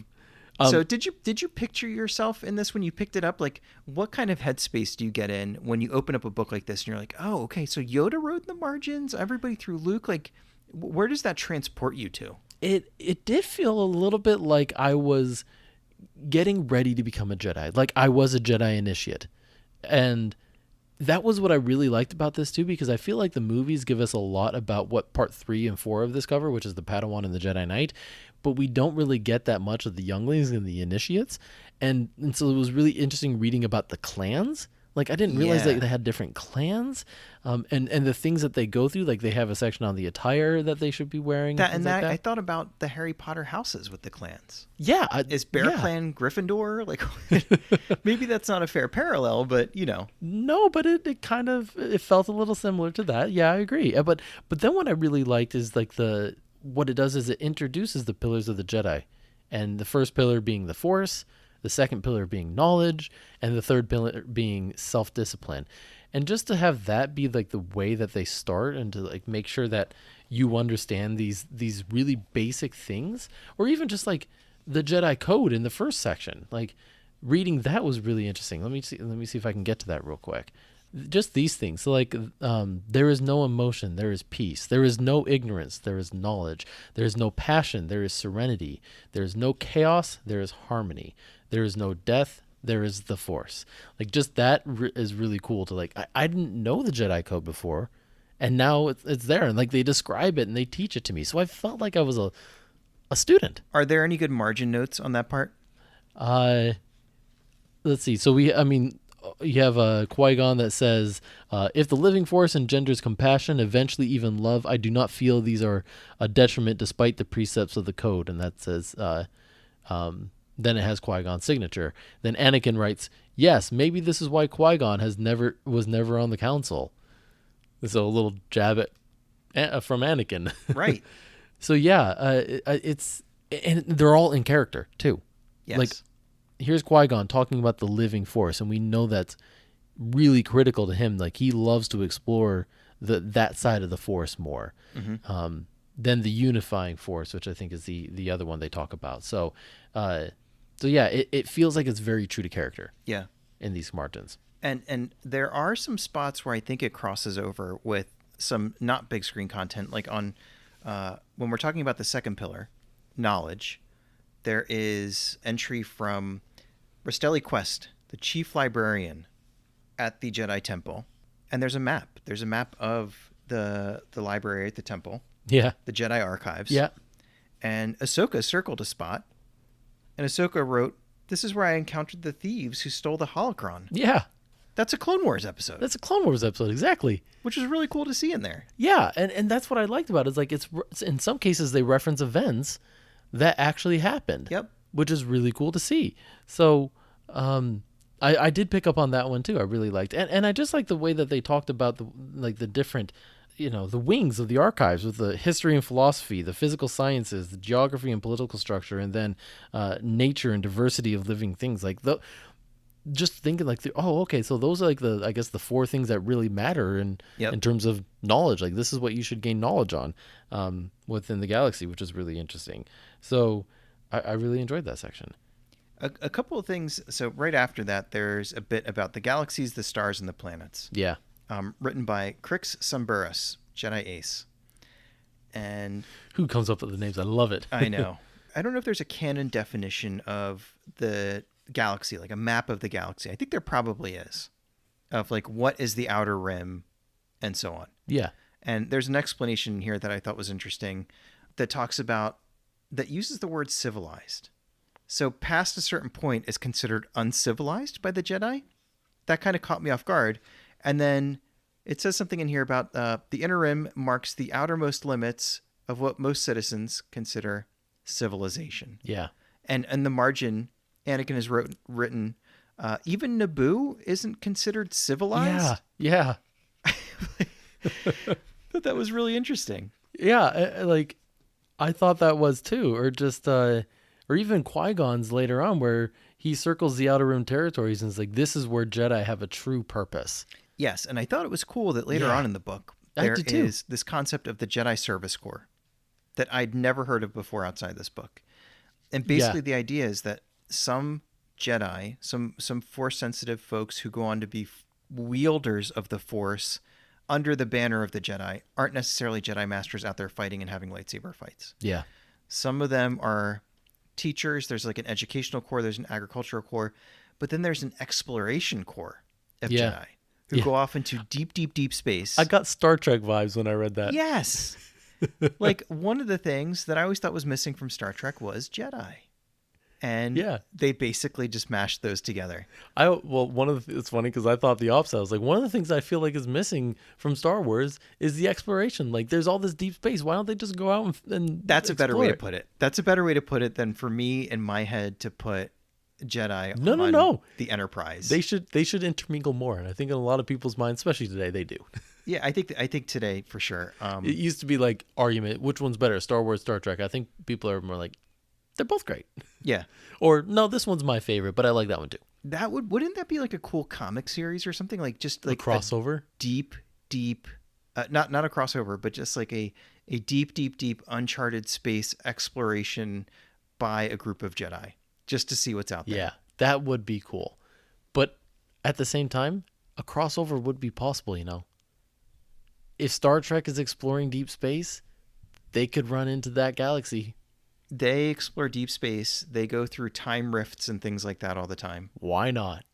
So did you picture yourself in this when you picked it up? Like, what kind of headspace do you get in when you open up a book like this and you're like, oh, okay, so Yoda wrote in the margins, everybody through Luke. Like, where does that transport you to? It did feel a little bit like I was getting ready to become a Jedi. Like I was a Jedi initiate. And that was what I really liked about this too, because I feel like the movies give us a lot about what part 3 and 4 of this cover, which is the Padawan and the Jedi Knight, but we don't really get that much of the younglings and the initiates. And so it was really interesting reading about the clans. Like I didn't realize that they had different clans, and the things that they go through. Like they have a section on the attire that they should be wearing. I thought about the Harry Potter houses with the clans. Yeah, is Bear Clan Gryffindor? Like maybe that's not a fair parallel, but you know. No, but it kind of it felt a little similar to that. Yeah, I agree. But then what I really liked is like what it does is it introduces the pillars of the Jedi, and the first pillar being the Force, the second pillar being knowledge, and the third pillar being self-discipline. And just to have that be like the way that they start, and to like make sure that you understand these really basic things, or even just like the Jedi code in the first section, like reading that was really interesting. Let me see if I can get to that real quick. Just these things. So like there is no emotion, there is peace. There is no ignorance, there is knowledge. There is no passion, there is serenity. There is no chaos, there is harmony. There is no death, there is the Force. Like just that is really cool to like, I didn't know the Jedi code before, and now it's there, and like they describe it and they teach it to me. So I felt like I was a student. Are there any good margin notes on that part? Let's see. So you have a Qui-Gon that says, if the living Force engenders compassion, eventually even love, I do not feel these are a detriment despite the precepts of the code. And that says, then it has Qui-Gon's signature. Then Anakin writes, yes, maybe this is why Qui-Gon was never on the council. So a little jab from Anakin. Right. So yeah, and they're all in character too. Yes. Like, here's Qui-Gon talking about the living Force, and we know that's really critical to him. Like he loves to explore that side of the Force more than the unifying Force, which I think is the other one they talk about. So yeah, it feels like it's very true to character. Yeah. In these margins. And there are some spots where I think it crosses over with some not big screen content, like on when we're talking about the second pillar, knowledge. There is entry from Rastelli Quest, the chief librarian at the Jedi Temple. And there's a map. There's a map of the library at the temple. Yeah. The Jedi archives. Yeah. And Ahsoka circled a spot. And Ahsoka wrote, this is where I encountered the thieves who stole the holocron. Yeah. That's a Clone Wars episode. That's a Clone Wars episode, exactly. Which is really cool to see in there. Yeah, and that's what I liked about it. Is like it's in some cases they reference events that actually happened. Yep. Which is really cool to see. So I did pick up on that one too. I really liked, and I just like the way that they talked about the different, the wings of the archives, with the history and philosophy, the physical sciences, the geography and political structure, and then nature and diversity of living things. Like just thinking like, okay, so those are like I guess the 4 things that really matter in terms of knowledge. Like this is what you should gain knowledge on within the galaxy, which is really interesting. So I really enjoyed that section. A couple of things. So right after that, there's a bit about the galaxies, the stars, and the planets. Yeah. Written by Crix Sumburus, Jedi Ace. And who comes up with the names? I love it. I know. I don't know if there's a canon definition of the galaxy, like a map of the galaxy. I think there probably is, of like what is the outer rim and so on. Yeah. And there's an explanation here that I thought was interesting that uses the word civilized. So past a certain point is considered uncivilized by the Jedi. That kind of caught me off guard. And then it says something in here about the inner rim marks the outermost limits of what most citizens consider civilization. Yeah. And in the margin, Anakin has written, even Naboo isn't considered civilized. Yeah. That was really interesting. Yeah. Like, I thought that was too. Or just, or even Qui-Gon's later on where he circles the Outer Rim territories and is like, this is where Jedi have a true purpose. Yes, and I thought it was cool that later on in the book, there is this concept of the Jedi Service Corps that I'd never heard of before outside this book. And basically the idea is that some Jedi, some Force-sensitive folks who go on to be wielders of the Force under the banner of the Jedi aren't necessarily Jedi Masters out there fighting and having lightsaber fights. Yeah. Some of them are teachers. There's like an educational corps. There's an agricultural corps. But then there's an exploration corps of Jedi who go off into deep space. I got Star Trek vibes when I read that. Yes. Like, one of the things that I always thought was missing from Star Trek was Jedi. And they basically just mashed those together. It's funny because I thought the opposite. I was like, one of the things I feel like is missing from Star Wars is the exploration. Like, there's all this deep space. Why don't they just go out and That's a better way to put it. That's a better way to put it than for me in my head to put Jedi on the Enterprise. They should intermingle more, and I think in a lot of people's minds, especially today, they do. Yeah, I think today for sure. It used to be like argument, which one's better, Star Wars, Star Trek? I think people are more like, they're both great. Yeah. Or no, this one's my favorite, but I like that one too. Wouldn't that be like a cool comic series or something, like just like a crossover? Deep, not a crossover, but just like a deep uncharted space exploration by a group of Jedi just to see what's out there. Yeah, that would be cool. But at the same time, a crossover would be possible, you know. If Star Trek is exploring deep space, they could run into that galaxy. They explore deep space. They go through time rifts and things like that all the time. Why not?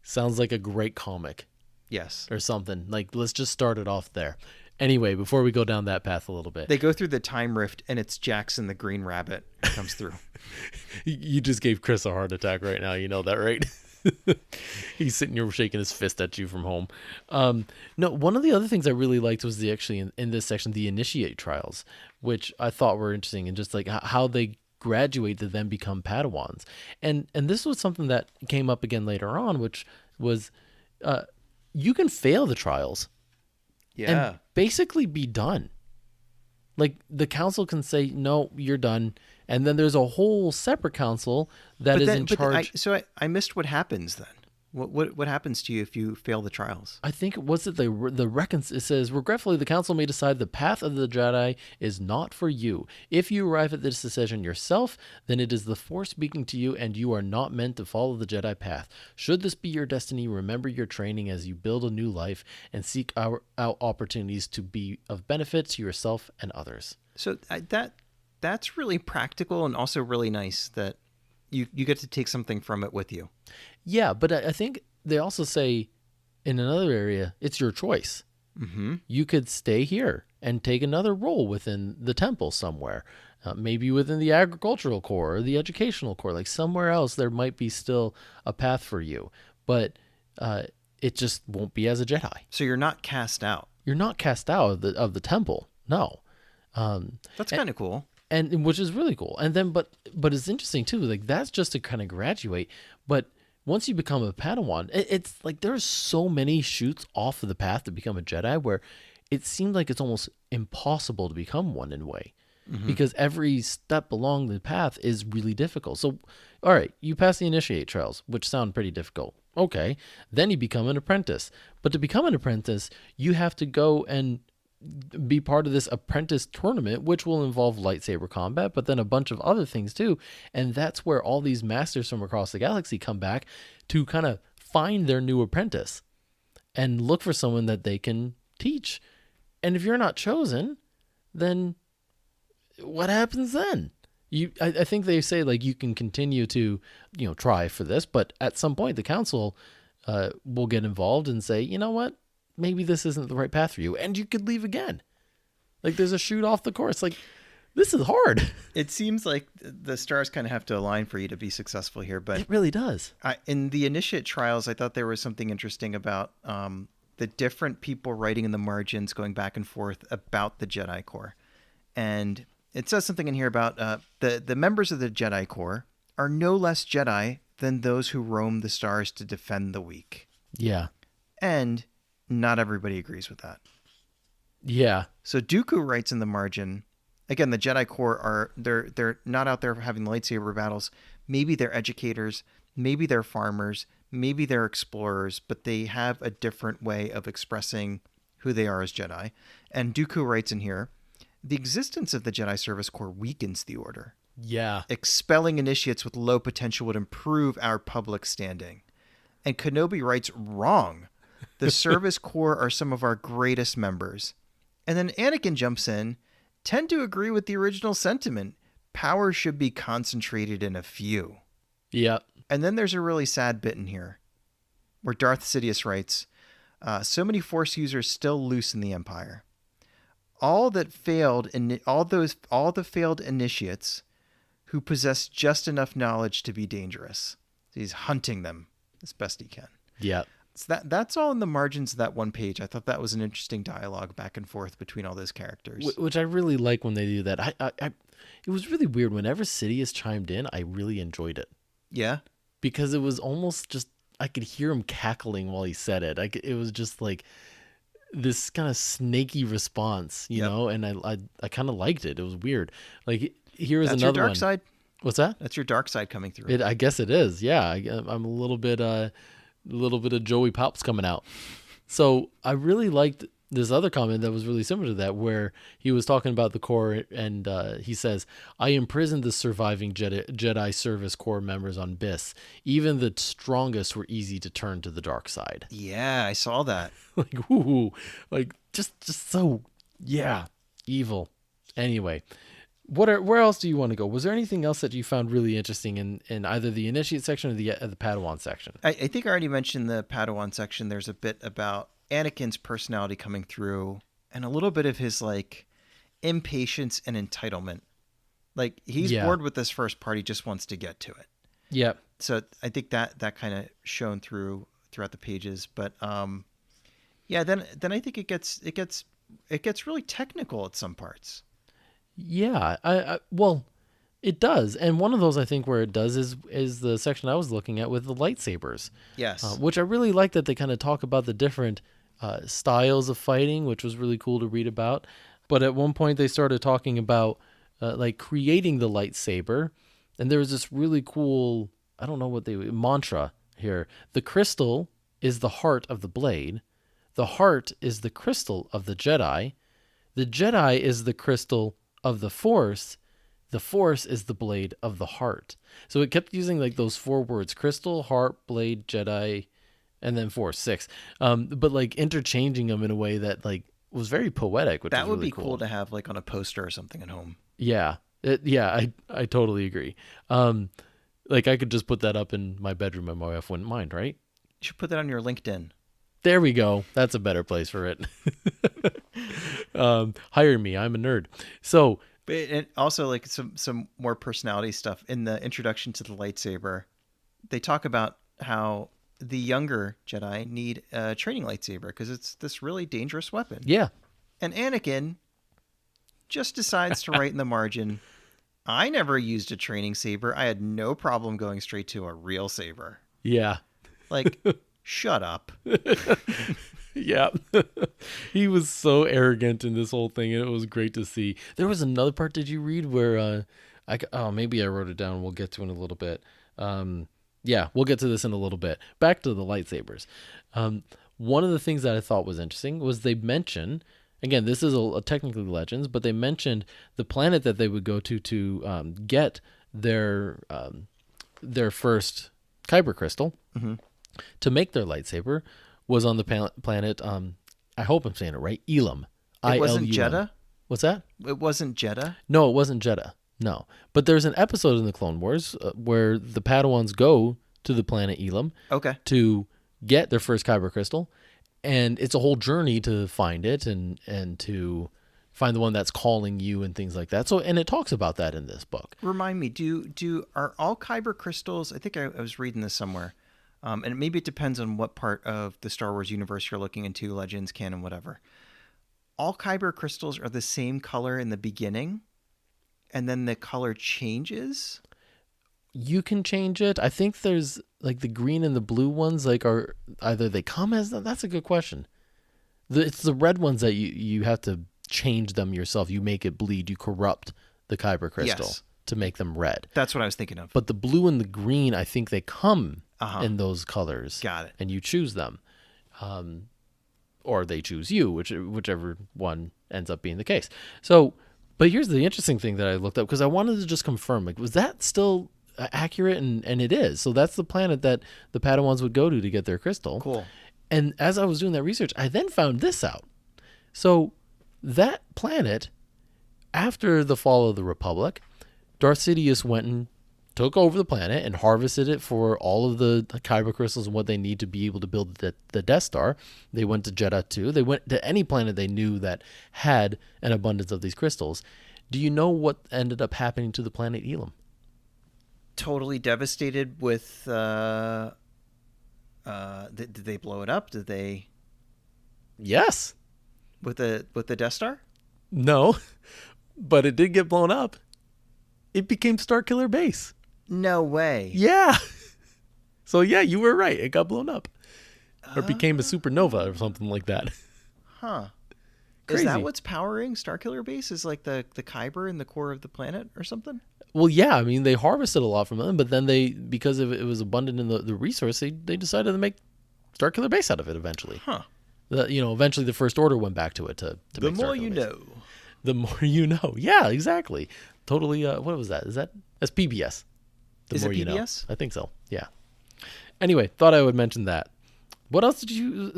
Sounds like a great comic. Yes. Or something. Like, let's just start it off there. Anyway, before we go down that path a little bit. They go through the time rift, and it's Jackson the Green Rabbit who comes through. You just gave Chris a heart attack right now. You know that, right? He's sitting here shaking his fist at you from home. No, one of the other things I really liked was in this section, the initiate trials, which I thought were interesting, and just like how they graduate to then become Padawans. And this was something that came up again later on, which was you can fail the trials. Yeah. And basically be done. Like, the council can say, no, you're done. And then there's a whole separate council that is in charge. I missed what happens then. What happens to you if you fail the trials? I think it says, regretfully, the council may decide the path of the Jedi is not for you. If you arrive at this decision yourself, then it is the Force speaking to you, and you are not meant to follow the Jedi path. Should this be your destiny, remember your training as you build a new life and seek out opportunities to be of benefit to yourself and others. So that's really practical and also really nice that you get to take something from it with you. Yeah, but I think they also say in another area, it's your choice. Mm-hmm. You could stay here and take another role within the temple somewhere, maybe within the agricultural corps or the educational corps, like somewhere else there might be still a path for you, but it just won't be as a Jedi. So you're not cast out. You're not cast out of the temple. No. That's kind of cool. And which is really cool. And then, but it's interesting too. Like, that's just to kind of graduate. But once you become a Padawan, it's like there's so many shoots off of the path to become a Jedi where it seems like it's almost impossible to become one in a way, because every step along the path is really difficult. So, all right, you pass the initiate trials, which sound pretty difficult. Okay, then you become an apprentice. But to become an apprentice, you have to go and be part of this apprentice tournament, which will involve lightsaber combat, but then a bunch of other things too. And that's where all these masters from across the galaxy come back to kind of find their new apprentice and look for someone that they can teach. And if you're not chosen, then what happens then? I think they say, like, you can continue to, try for this, but at some point the council will get involved and say, you know what? Maybe this isn't the right path for you, and you could leave again. Like, there's a shoot off the course. Like, this is hard. It seems like the stars kind of have to align for you to be successful here, but it really does. In the initiate trials, I thought there was something interesting about the different people writing in the margins, going back and forth about the Jedi Corps, and it says something in here about the members of the Jedi Corps are no less Jedi than those who roam the stars to defend the weak. Yeah. And not everybody agrees with that. Yeah. So Dooku writes in the margin, again, the Jedi Corps they're not out there having lightsaber battles. Maybe they're educators, maybe they're farmers, maybe they're explorers, but they have a different way of expressing who they are as Jedi. And Dooku writes in here, the existence of the Jedi Service Corps weakens the Order. Yeah. Expelling initiates with low potential would improve our public standing. And Kenobi writes, wrong. The Service Corps are some of our greatest members. And then Anakin jumps in, tend to agree with the original sentiment. Power should be concentrated in a few. Yeah. And then there's a really sad bit in here where Darth Sidious writes, so many Force users still loose in the Empire. All the failed initiates who possess just enough knowledge to be dangerous. So he's hunting them as best he can. Yeah. So that's all in the margins of that one page. I thought that was an interesting dialogue back and forth between all those characters. Which I really like when they do that. It was really weird. Whenever Sidious chimed in, I really enjoyed it. Yeah? Because it was almost just, I could hear him cackling while he said it. It was just like this kind of snaky response, you know? And I kind of liked it. It was weird. Like, here is That's another your dark one. side? What's that? That's your dark side coming through. I guess it is. Yeah. I'm a little bit of Joey Pops coming out. So I really liked this other comment that was really similar to that, where he was talking about the Corps, and he says, I imprisoned the surviving Jedi Service Corps members on Biss. Even the strongest were easy to turn to the dark side. Yeah, I saw that. Like, ooh, like just so, yeah, evil. Anyway, where else do you want to go? Was there anything else that you found really interesting in either the Initiate section or the Padawan section? I think I already mentioned the Padawan section. There's a bit about Anakin's personality coming through and a little bit of his like impatience and entitlement. Like he's bored with this first part. He just wants to get to it. Yeah. So I think that kind of shown throughout the pages. But then I think it gets really technical at some parts. Yeah, well, it does, and one of those I think where it does is the section I was looking at with the lightsabers. Yes, which I really like that they kind of talk about the different styles of fighting, which was really cool to read about. But at one point they started talking about like creating the lightsaber, and there was this really cool, I don't know what mantra here. The crystal is the heart of the blade. The heart is the crystal of the Jedi. The Jedi is the crystal of the Force is the blade of the heart. So it kept using like those 4 words: crystal, heart, blade, Jedi, and then Force, 6. But like interchanging them in a way that like was very poetic, which that would really be cool to have like on a poster or something at home. Yeah. I totally agree. Like I could just put that up in my bedroom and my wife wouldn't mind, right? You should put that on your LinkedIn. There we go. That's a better place for it. Hire me. I'm a nerd. So, but it also like some more personality stuff in the introduction to the lightsaber. They talk about how the younger Jedi need a training lightsaber because it's this really dangerous weapon. Yeah. And Anakin just decides to write in the margin, I never used a training saber. I had no problem going straight to a real saber. Yeah. Like, shut up. Yeah. He was so arrogant in this whole thing, and it was great to see. There was another part, did you read, where maybe I wrote it down. We'll get to it in a little bit. Yeah, we'll get to this in a little bit. Back to the lightsabers. One of the things that I thought was interesting was they mentioned, again, this is a technically Legends, but they mentioned the planet that they would go to get their first kyber crystal to make their lightsaber was on the planet, I hope I'm saying it right, Elam. It wasn't Jeddah? What's that? It wasn't Jeddah? No, it wasn't Jeddah. No. But there's an episode in the Clone Wars where the Padawans go to the planet Elam to get their first kyber crystal, and it's a whole journey to find it and to find the one that's calling you and things like that. So, and it talks about that in this book. Remind me, are all kyber crystals, I think I was reading this somewhere, and maybe it depends on what part of the Star Wars universe you're looking into, Legends, canon, whatever. All kyber crystals are the same color in the beginning, and then the color changes? You can change it. I think there's like the green and the blue ones like are either they come as that's a good question. It's the red ones that you have to change them yourself. You make it bleed. You corrupt the kyber crystal to make them red. That's what I was thinking of. But the blue and the green, I think they come in those colors. Got it. And you choose them, or they choose you, whichever one ends up being the case. So, but here's the interesting thing that I looked up because I wanted to just confirm, like, was that still accurate? And it is. So that's the planet that the Padawans would go to get their crystal. Cool. And as I was doing that research, I then found this out. So that planet, after the fall of the Republic, Darth Sidious went and took over the planet and harvested it for all of the kyber crystals and what they need to be able to build the Death Star. They went to Jedha too. They went to any planet they knew that had an abundance of these crystals. Do you know what ended up happening to the planet Elam? Totally devastated with... did they blow it up? Did they... Yes. With the Death Star? No, but it did get blown up. It became Starkiller Base. No way. Yeah. So yeah, you were right. It got blown up. Or became a supernova or something like that. Huh. Crazy. Is that what's powering Starkiller Base? Is like the kyber in the core of the planet or something? Well, yeah. I mean, they harvested a lot from them, but then because of it was abundant in the resource, they decided to make Starkiller Base out of it eventually. Huh. Eventually the First Order went back to it to the make more Starkiller you Base. know. The more you know. Yeah, exactly. Totally. What was that? That's PBS. The Is more it you know. PBS? I think so. Yeah. Anyway, thought I would mention that. What else did you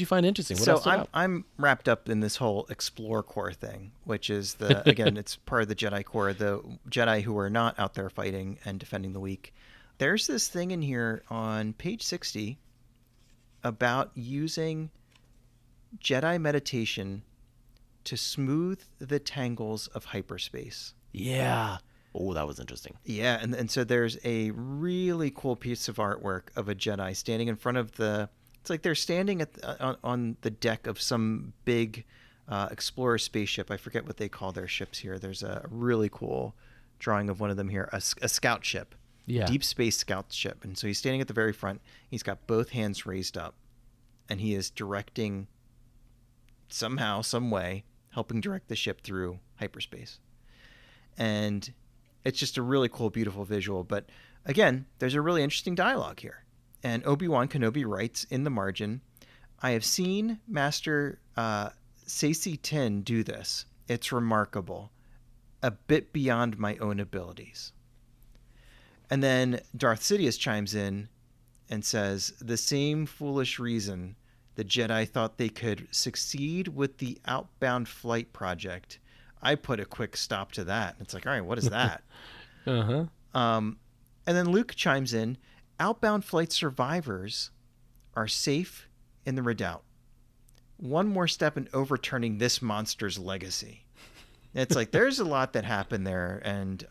find interesting? What else stood out? I'm wrapped up in this whole Explore Corps thing, which is again, it's part of the Jedi Corps, the Jedi who are not out there fighting and defending the weak. There's this thing in here on page 60 about using Jedi meditation to smooth the tangles of hyperspace. Yeah. Oh, that was interesting. Yeah, and so there's a really cool piece of artwork of a Jedi standing in front of it's like they're standing on the deck of some big explorer spaceship. I forget what they call their ships here. There's a really cool drawing of one of them here, a scout ship. Yeah. Deep space scout ship. And so he's standing at the very front. He's got both hands raised up, and he is directing somehow, some way, helping direct the ship through hyperspace. And it's just a really cool, beautiful visual. But again, there's a really interesting dialogue here. And Obi-Wan Kenobi writes in the margin, I have seen Master Saesee Tiin do this. It's remarkable. A bit beyond my own abilities. And then Darth Sidious chimes in and says, the same foolish reason the Jedi thought they could succeed with the Outbound Flight project. I put a quick stop to that. It's like, all right, what is that? Uh-huh. And then Luke chimes in, Outbound Flight survivors are safe in the Redoubt. One more step in overturning this monster's legacy. It's like, there's a lot that happened there. And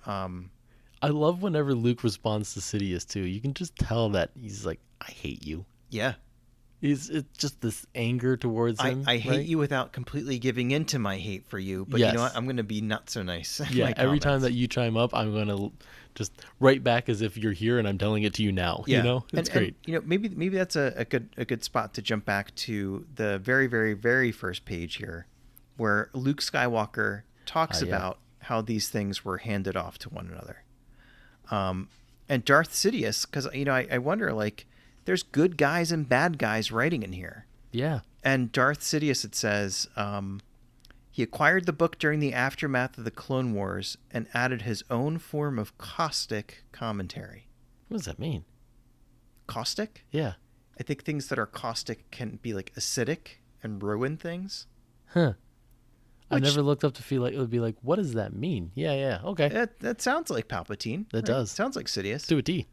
I love whenever Luke responds to Sidious too. You can just tell that he's like, I hate you. yeah. It's just this anger towards him. I hate you without completely giving in to my hate for you. But you know what? I'm going to be not so nice. Yeah, every time that you chime up, I'm going to just write back as if you're here and I'm telling it to you now. Yeah. You know, it's great. And, maybe that's a good spot to jump back to the very, very, very first page here, where Luke Skywalker talks about how these things were handed off to one another. And Darth Sidious, because I wonder, like, there's good guys and bad guys writing in here. Yeah. And Darth Sidious, it says, he acquired the book during the aftermath of the Clone Wars and added his own form of caustic commentary. What does that mean? Caustic? Yeah. I think things that are caustic can be like acidic and ruin things. Huh. I never looked up to feel like it would be like, what does that mean? Yeah. Okay. That sounds like Palpatine. That does. Sounds like Sidious. To a T.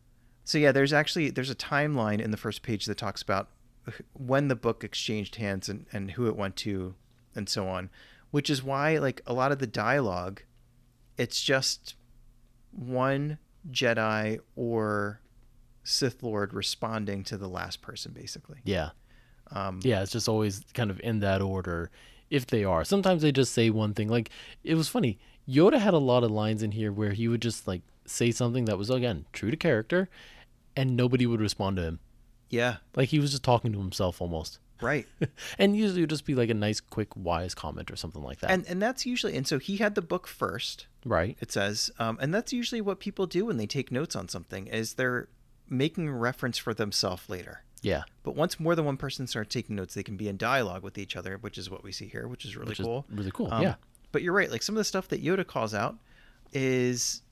So yeah, there's a timeline in the first page that talks about when the book exchanged hands and who it went to and so on, which is why, like, a lot of the dialogue, it's just one Jedi or Sith Lord responding to the last person, basically. Yeah. It's just always kind of in that order, if they are. Sometimes they just say one thing. Like, it was funny. Yoda had a lot of lines in here where he would just like say something that was, again, true to character, and nobody would respond to him. Yeah. Like he was just talking to himself almost. Right. And usually it would just be like a nice, quick, wise comment or something like that. And that's usually, and so he had the book first. Right. It says, and that's usually what people do when they take notes on something, is they're making a reference for themselves later. Yeah. But once more than one person starts taking notes, they can be in dialogue with each other, which is what we see here, which is really cool. Really cool. Yeah. But you're right. Like some of the stuff that Yoda calls out is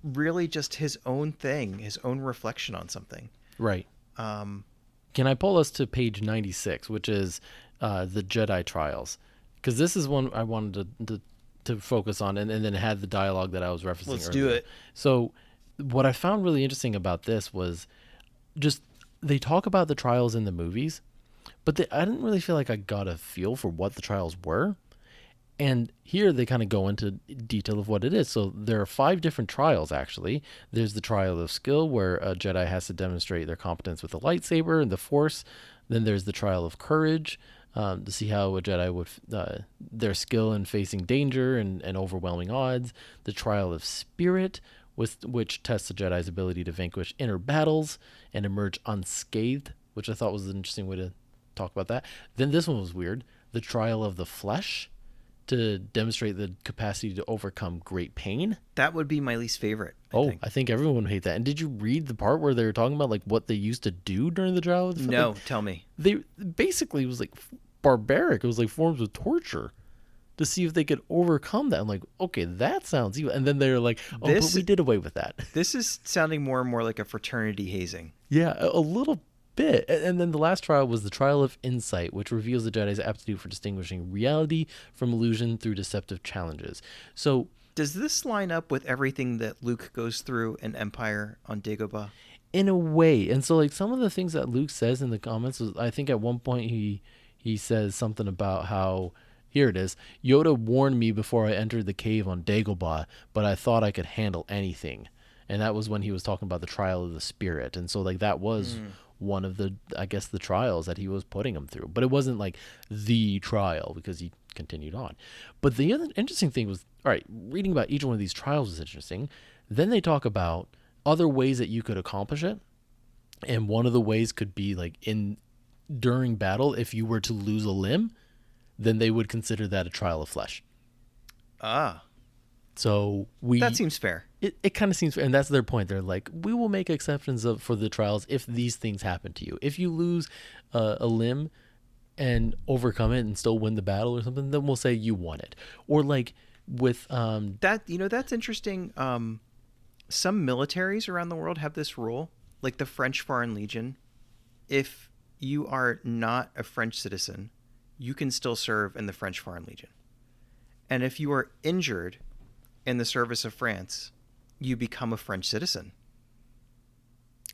really just his own thing, his own reflection on something. Right. Can I pull us to page 96, which is the Jedi Trials? Because this is one I wanted to focus on, and then it had the dialogue that I was referencing Let's earlier. do it. So what I found really interesting about this was just they talk about the trials in the movies, but I didn't really feel like I got a feel for what the trials were. And here they kind of go into detail of what it is. So there are 5 different trials, actually. There's the trial of skill, where a Jedi has to demonstrate their competence with the lightsaber and the Force. Then there's the trial of courage, to see how a Jedi would, their skill in facing danger and overwhelming odds. The trial of spirit, which tests a Jedi's ability to vanquish inner battles and emerge unscathed, which I thought was an interesting way to talk about that. Then this one was weird. The trial of the flesh, to demonstrate the capacity to overcome great pain. That would be my least favorite. I think everyone would hate that. And did you read the part where they were talking about like what they used to do during the trial? No, like, tell me. They basically, it was like barbaric. It was like forms of torture to see if they could overcome that. I'm like, okay, that sounds evil. And then they're like, but we did away with that. This is sounding more and more like a fraternity hazing. Yeah, a little bit. And then the last trial was the trial of insight, which reveals the Jedi's aptitude for distinguishing reality from illusion through deceptive challenges. So does this line up with everything that Luke goes through in Empire on Dagobah? In a way. And so like some of the things that Luke says in the comments was, I think at one point he says something about how, here it is, Yoda warned me before I entered the cave on Dagobah, but I thought I could handle anything. And that was when he was talking about the trial of the spirit. And so like that was one of the, I guess, the trials that he was putting him through. But it wasn't like the trial, because he continued on. But the other interesting thing was, all right, reading about each one of these trials was interesting. Then they talk about other ways that you could accomplish it. And one of the ways could be like during battle, if you were to lose a limb, then they would consider that a trial of flesh. So that seems fair. It kind of seems fair, and that's their point. They're like, we will make exceptions for the trials if these things happen to you. If you lose a limb and overcome it and still win the battle or something, then we'll say you won it. Or like with that's interesting. Some militaries around the world have this rule, like the French Foreign Legion. If you are not a French citizen, you can still serve in the French Foreign Legion. And if you are injured in the service of France, you become a French citizen.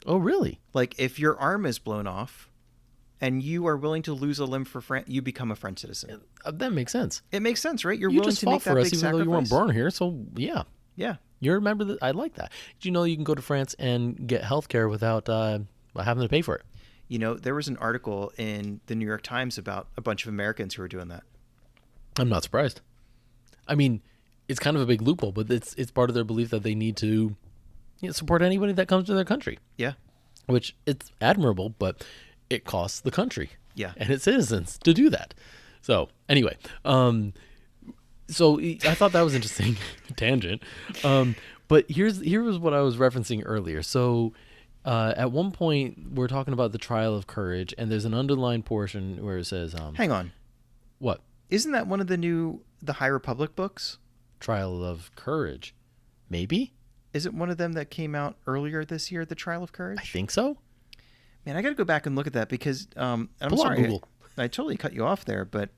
Oh, really? Like if your arm is blown off and you are willing to lose a limb for France, you become a French citizen. That makes sense. It makes sense, right? You're you willing just to fought make that for us, big even sacrifice. though you weren't born here. So yeah. Yeah. You remember that? I like that. Did you know you can go to France and get healthcare without having to pay for it? You know, there was an article in the New York Times about a bunch of Americans who were doing that. I'm not surprised. I mean, it's kind of a big loophole, but it's part of their belief that they need to support anybody that comes to their country. Yeah. Which it's admirable, but it costs the country. Yeah. And its citizens to do that. So anyway, so I thought that was interesting. Tangent. But here was what I was referencing earlier. So at one point we're talking about the trial of courage, and there's an underlined portion where it says hang on. What? Isn't that one of the High Republic books? Trial of Courage. Maybe? Is it one of them that came out earlier this year, The Trial of Courage? I think so. Man, I got to go back and look at that because I'm Pull sorry. Google. I totally cut you off there, but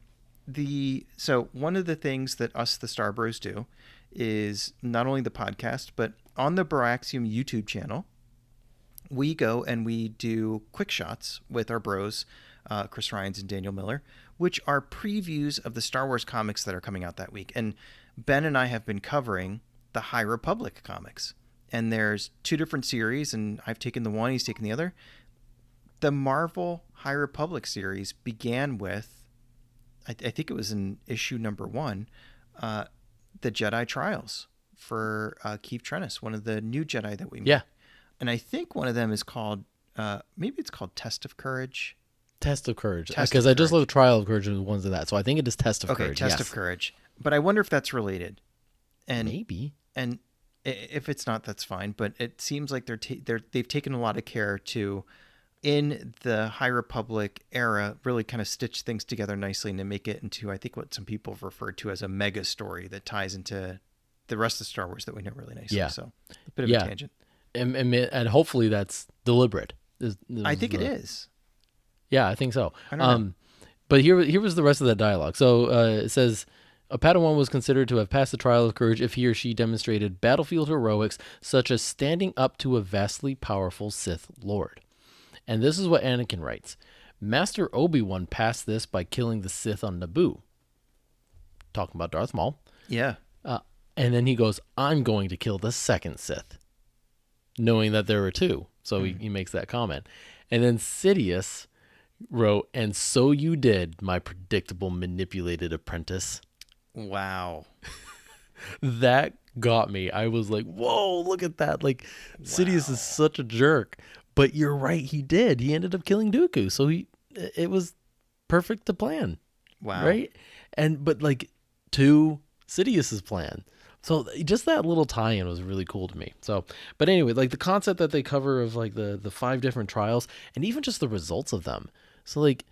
so one of the things that us, the Star Bros, do is not only the podcast, but on the BROAXIUM YouTube channel, we go and we do quick shots with our bros, Chris Ryans and Daniel Miller, which are previews of the Star Wars comics that are coming out that week. And Ben and I have been covering the High Republic comics. And there's 2 different series, and I've taken the one, he's taken the other. The Marvel High Republic series began with, I think it was in issue number 1, the Jedi trials for Keith Trennis, one of the new Jedi that we met. Yeah. And I think one of them is called, maybe it's called Test of Courage. Test of Courage. Test Because of I just Courage. looked at Trial of Courage and ones of that. So I think it is Test of Okay, Courage. Test yes. of Courage. But I wonder if that's related. And Maybe. And if it's not, that's fine. But it seems like they've taken a lot of care to, in the High Republic era, really kind of stitch things together nicely and to make it into, I think, what some people have referred to as a mega story that ties into the rest of Star Wars that we know really nicely. Yeah. So a bit of a tangent. And hopefully that's deliberate. I think it is. Yeah, I think so. I don't know. But here was the rest of that dialogue. So it says, a Padawan was considered to have passed the trial of courage if he or she demonstrated battlefield heroics, such as standing up to a vastly powerful Sith Lord. And this is what Anakin writes. Master Obi-Wan passed this by killing the Sith on Naboo. Talking about Darth Maul. Yeah. And then he goes, I'm going to kill the second Sith. Knowing that there were two. So he makes that comment. And then Sidious wrote, and so you did, my predictable manipulated apprentice. Wow. That got me. I was like, whoa, look at that. Like, Sidious is such a jerk. But you're right, he did. He ended up killing Dooku. So it was perfect to plan. Wow. Right? But like, to Sidious's plan. So just that little tie-in was really cool to me. So, but anyway, like the concept that they cover of like the 5 different trials and even just the results of them. So like,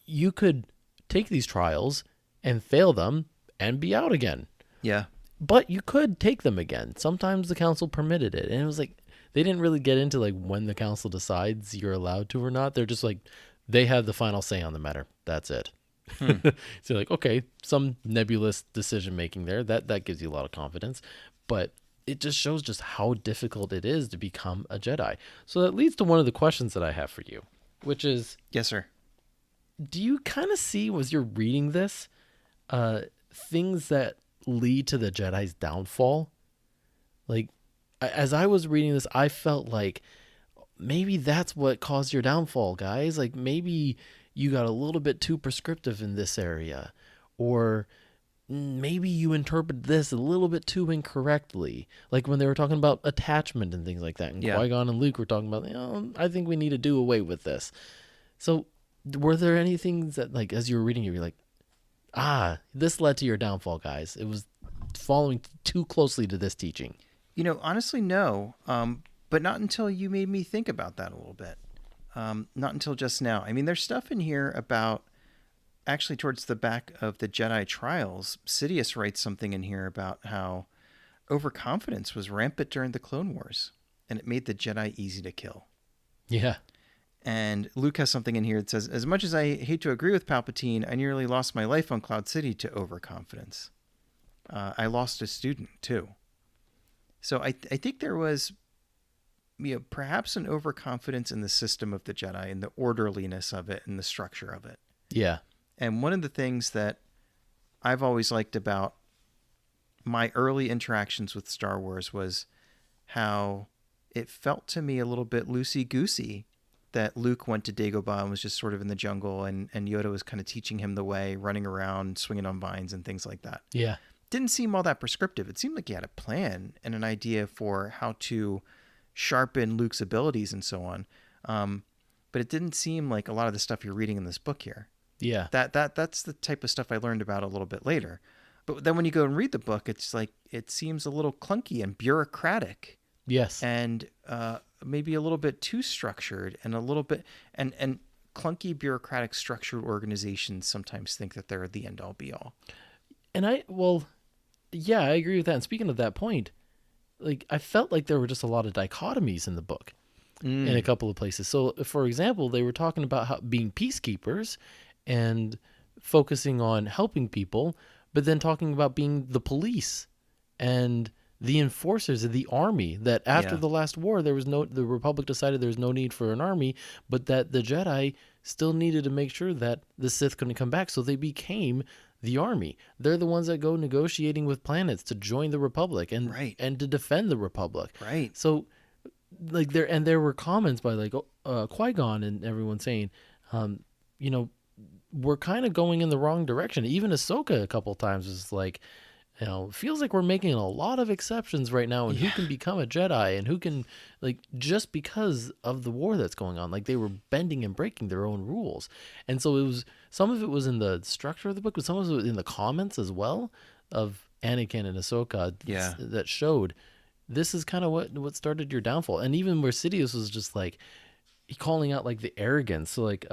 you could take these trials and fail them and be out again. Yeah. But you could take them again. Sometimes the council permitted it. And it was like, they didn't really get into like when the council decides you're allowed to or not. They're just like, they have the final say on the matter. That's it. So you're like, okay, some nebulous decision making there. That gives you a lot of confidence. But it just shows just how difficult it is to become a Jedi. So that leads to one of the questions that I have for you, which is, Yes, sir. do you kind of see, as you're reading this, things that lead to the Jedi's downfall? Like, as I was reading this, I felt like maybe that's what caused your downfall, guys. Like, maybe you got a little bit too prescriptive in this area, or maybe you interpreted this a little bit too incorrectly. Like when they were talking about attachment and things like that, and Qui-Gon and Luke were talking about, I think we need to do away with this. So were there any things that, like, as you were reading, you were like, this led to your downfall, guys? It was following too closely to this teaching. Honestly, no. But not until you made me think about that a little bit. Not until just now. I mean, there's stuff in here about, actually towards the back of the Jedi Trials, Sidious writes something in here about how overconfidence was rampant during the Clone Wars, and it made the Jedi easy to kill. Yeah. And Luke has something in here that says, as much as I hate to agree with Palpatine, I nearly lost my life on Cloud City to overconfidence. I lost a student, too. So I think there was perhaps an overconfidence in the system of the Jedi and the orderliness of it and the structure of it. Yeah. And one of the things that I've always liked about my early interactions with Star Wars was how it felt to me a little bit loosey-goosey that Luke went to Dagobah and was just sort of in the jungle, and Yoda was kind of teaching him the way, running around, swinging on vines and things like that. Yeah. Didn't seem all that prescriptive. It seemed like he had a plan and an idea for how to sharpen Luke's abilities and so on. But it didn't seem like a lot of the stuff you're reading in this book here. Yeah. That's the type of stuff I learned about a little bit later. But then when you go and read the book, it's like, it seems a little clunky and bureaucratic. Yes. And maybe a little bit too structured, and a little bit, and clunky, bureaucratic, structured organizations sometimes think that they're the end all be all. And I agree with that. And speaking of that point, like, I felt like there were just a lot of dichotomies in the book in a couple of places. So, for example, they were talking about how being peacekeepers and focusing on helping people, but then talking about being the police and the enforcers of the army, that after the last war, the Republic decided there was no need for an army, but that the Jedi still needed to make sure that the Sith couldn't come back. So they became the army. They're the ones that go negotiating with planets to join the Republic and to defend the Republic. Right. So, like, there were comments by like Qui-Gon and everyone saying, we're kind of going in the wrong direction. Even Ahsoka a couple times was like, it feels like we're making a lot of exceptions right now, and who can become a Jedi and who can, like, just because of the war that's going on, like they were bending and breaking their own rules. And so some of it was in the structure of the book, but some of it was in the comments as well of Anakin and Ahsoka that showed this is kind of what started your downfall. And even where Sidious was just like, he calling out like the arrogance. So like,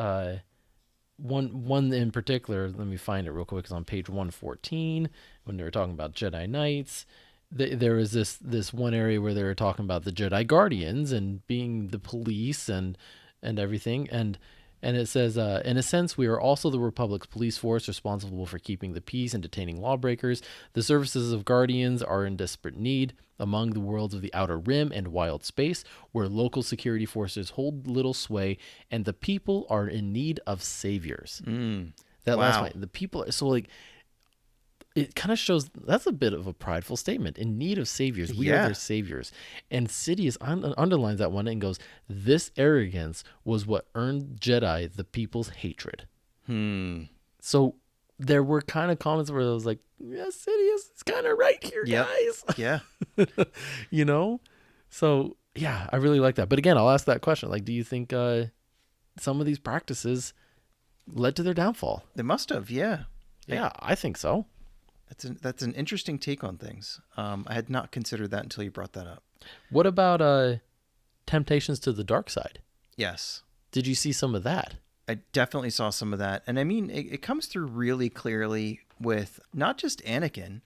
one in particular, let me find it real quick. It's on page 114 when they were talking about Jedi Knights. There was this one area where they were talking about the Jedi Guardians and being the police and everything. And it says, in a sense, we are also the Republic's police force responsible for keeping the peace and detaining lawbreakers. The services of Guardians are in desperate need among the worlds of the Outer Rim and wild space, where local security forces hold little sway and the people are in need of saviors. That last line, the people are, so like, it kind of shows that's a bit of a prideful statement. In need of saviors, we are their saviors. And Sidious underlines that one and goes, this arrogance was what earned Jedi the people's hatred. So there were kind of comments where I was like, yeah, Sidious is kind of right here, guys. Yeah. So yeah, I really like that. But again, I'll ask that question. Like, do you think some of these practices led to their downfall? They must have, yeah. Yeah, I think so. That's an interesting take on things. I had not considered that until you brought that up. What about temptations to the dark side? Yes. Did you see some of that? I definitely saw some of that. And I mean, it comes through really clearly with not just Anakin,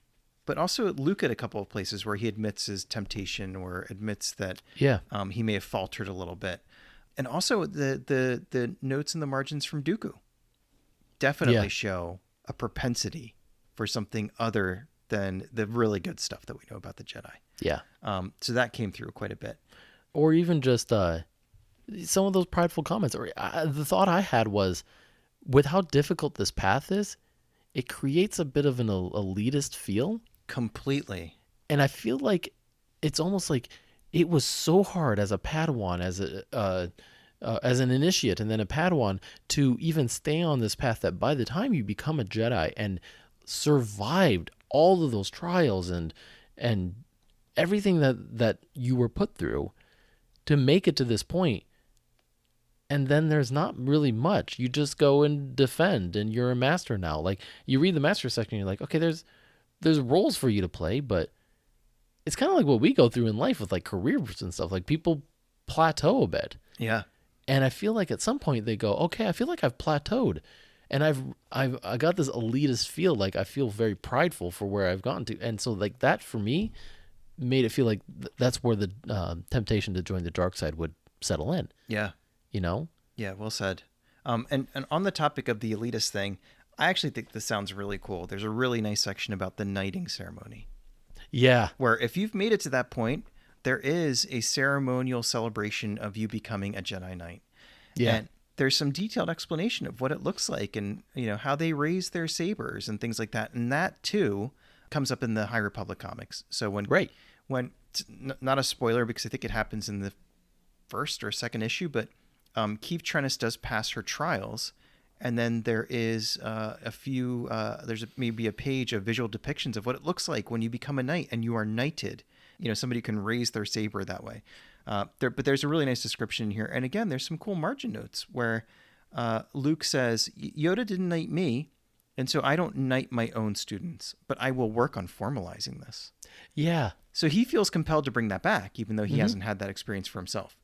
but also Luke at a couple of places where he admits his temptation or admits that he may have faltered a little bit. And also the notes in the margins from Dooku definitely show a propensity for something other than the really good stuff that we know about the Jedi. Yeah. So that came through quite a bit. Or even just some of those prideful comments. Or the thought I had was, with how difficult this path is, it creates a bit of an elitist feel. Completely. And I feel like it's almost like it was so hard as a Padawan, as an initiate and then a Padawan, to even stay on this path, that by the time you become a Jedi and survived all of those trials and everything that you were put through to make it to this point, and then there's not really much. You just go and defend, and you're a master now. Like, you read the master section, you're like, okay, there's roles for you to play, but it's kind of like what we go through in life with like careers and stuff. Like, people plateau a bit. Yeah. And I feel like at some point they go, okay, I feel like I've plateaued. And I got this elitist feel, like I feel very prideful for where I've gotten to. And so like that for me made it feel like that's where the temptation to join the dark side would settle in. Yeah. Yeah, well said. And on the topic of the elitist thing, I actually think this sounds really cool. There's a really nice section about the knighting ceremony. Yeah. Where if you've made it to that point, there is a ceremonial celebration of you becoming a Jedi Knight. Yeah. And there's some detailed explanation of what it looks like and, how they raise their sabers and things like that. And that too comes up in the High Republic comics. So when not a spoiler because I think it happens in the first or second issue, but Keith Trennis does pass her trials. And then there is there's maybe a page of visual depictions of what it looks like when you become a knight and you are knighted. Somebody can raise their saber that way. But there's a really nice description here. And again, there's some cool margin notes where Luke says, Yoda didn't knight me, and so I don't knight my own students, but I will work on formalizing this. Yeah. So he feels compelled to bring that back, even though he hasn't had that experience for himself.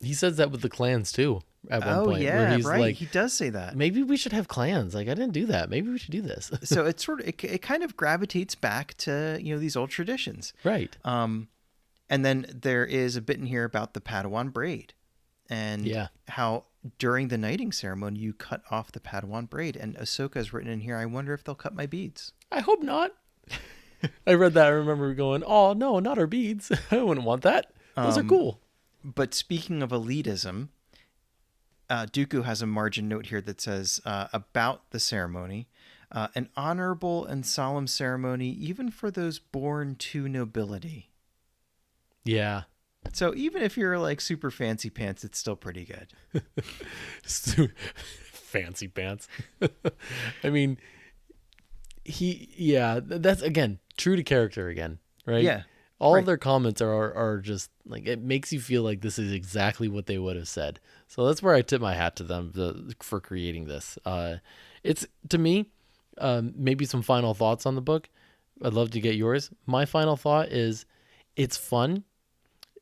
He says that with the clans too at one point. Yeah, where he's right. He does say that. Maybe we should have clans. Like, I didn't do that. Maybe we should do this. So it's it kind of gravitates back to, these old traditions. Right. And then there is a bit in here about the Padawan braid and how during the knighting ceremony, you cut off the Padawan braid. And Ahsoka has written in here, I wonder if they'll cut my beads. I hope not. I read that. I remember going, oh, no, not our beads. I wouldn't want that. Those are cool. But speaking of elitism, Dooku has a margin note here that says about the ceremony, an honorable and solemn ceremony, even for those born to nobility. Yeah. So even if you're like super fancy pants, it's still pretty good. Fancy pants. I mean, That's again true to character again, right? Yeah. All of their comments are just like, it makes you feel like this is exactly what they would have said. So that's where I tip my hat to them for creating this. It's, to me, maybe some final thoughts on the book. I'd love to get yours. My final thought is it's fun,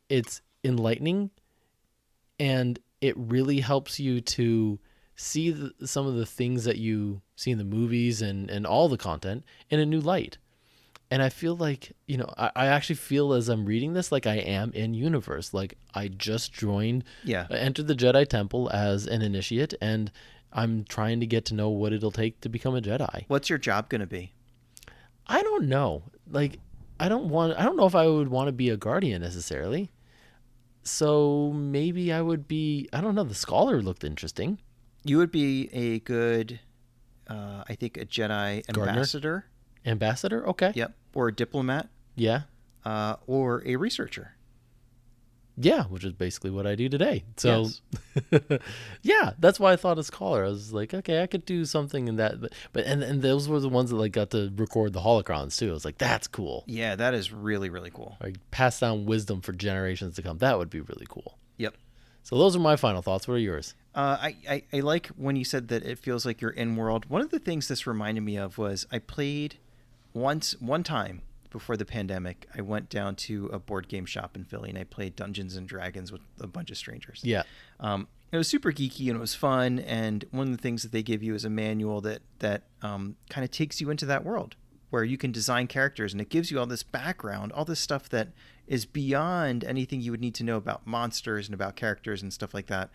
it's enlightening, and it really helps you to see some of the things that you see in the movies and all the content in a new light. And I feel like, I actually feel as I'm reading this, like I am in universe. Like I just joined, entered the Jedi Temple as an initiate, and I'm trying to get to know what it'll take to become a Jedi. What's your job going to be? I don't know. Like, I don't know if I would want to be a guardian necessarily. So maybe I would be, I don't know. The scholar looked interesting. You would be a good, I think, a Jedi ambassador. Ambassador? Okay. Yep. Or a diplomat. Yeah. Or a researcher. Yeah, which is basically what I do today. So, yeah, that's why I thought a scholar. I was like, okay, I could do something in that. But those were the ones that like got to record the holocrons too. I was like, that's cool. Yeah, that is really, really cool. Like pass down wisdom for generations to come. That would be really cool. Yep. So those are my final thoughts. What are yours? I like when you said that it feels like you're in world. One of the things this reminded me of was I played one time before the pandemic. I went down to a board game shop in Philly and I played Dungeons and Dragons with a bunch of strangers. Yeah. It was super geeky and it was fun. And one of the things that they give you is a manual that kind of takes you into that world where you can design characters, and it gives you all this background, all this stuff that is beyond anything you would need to know about monsters and about characters and stuff like that.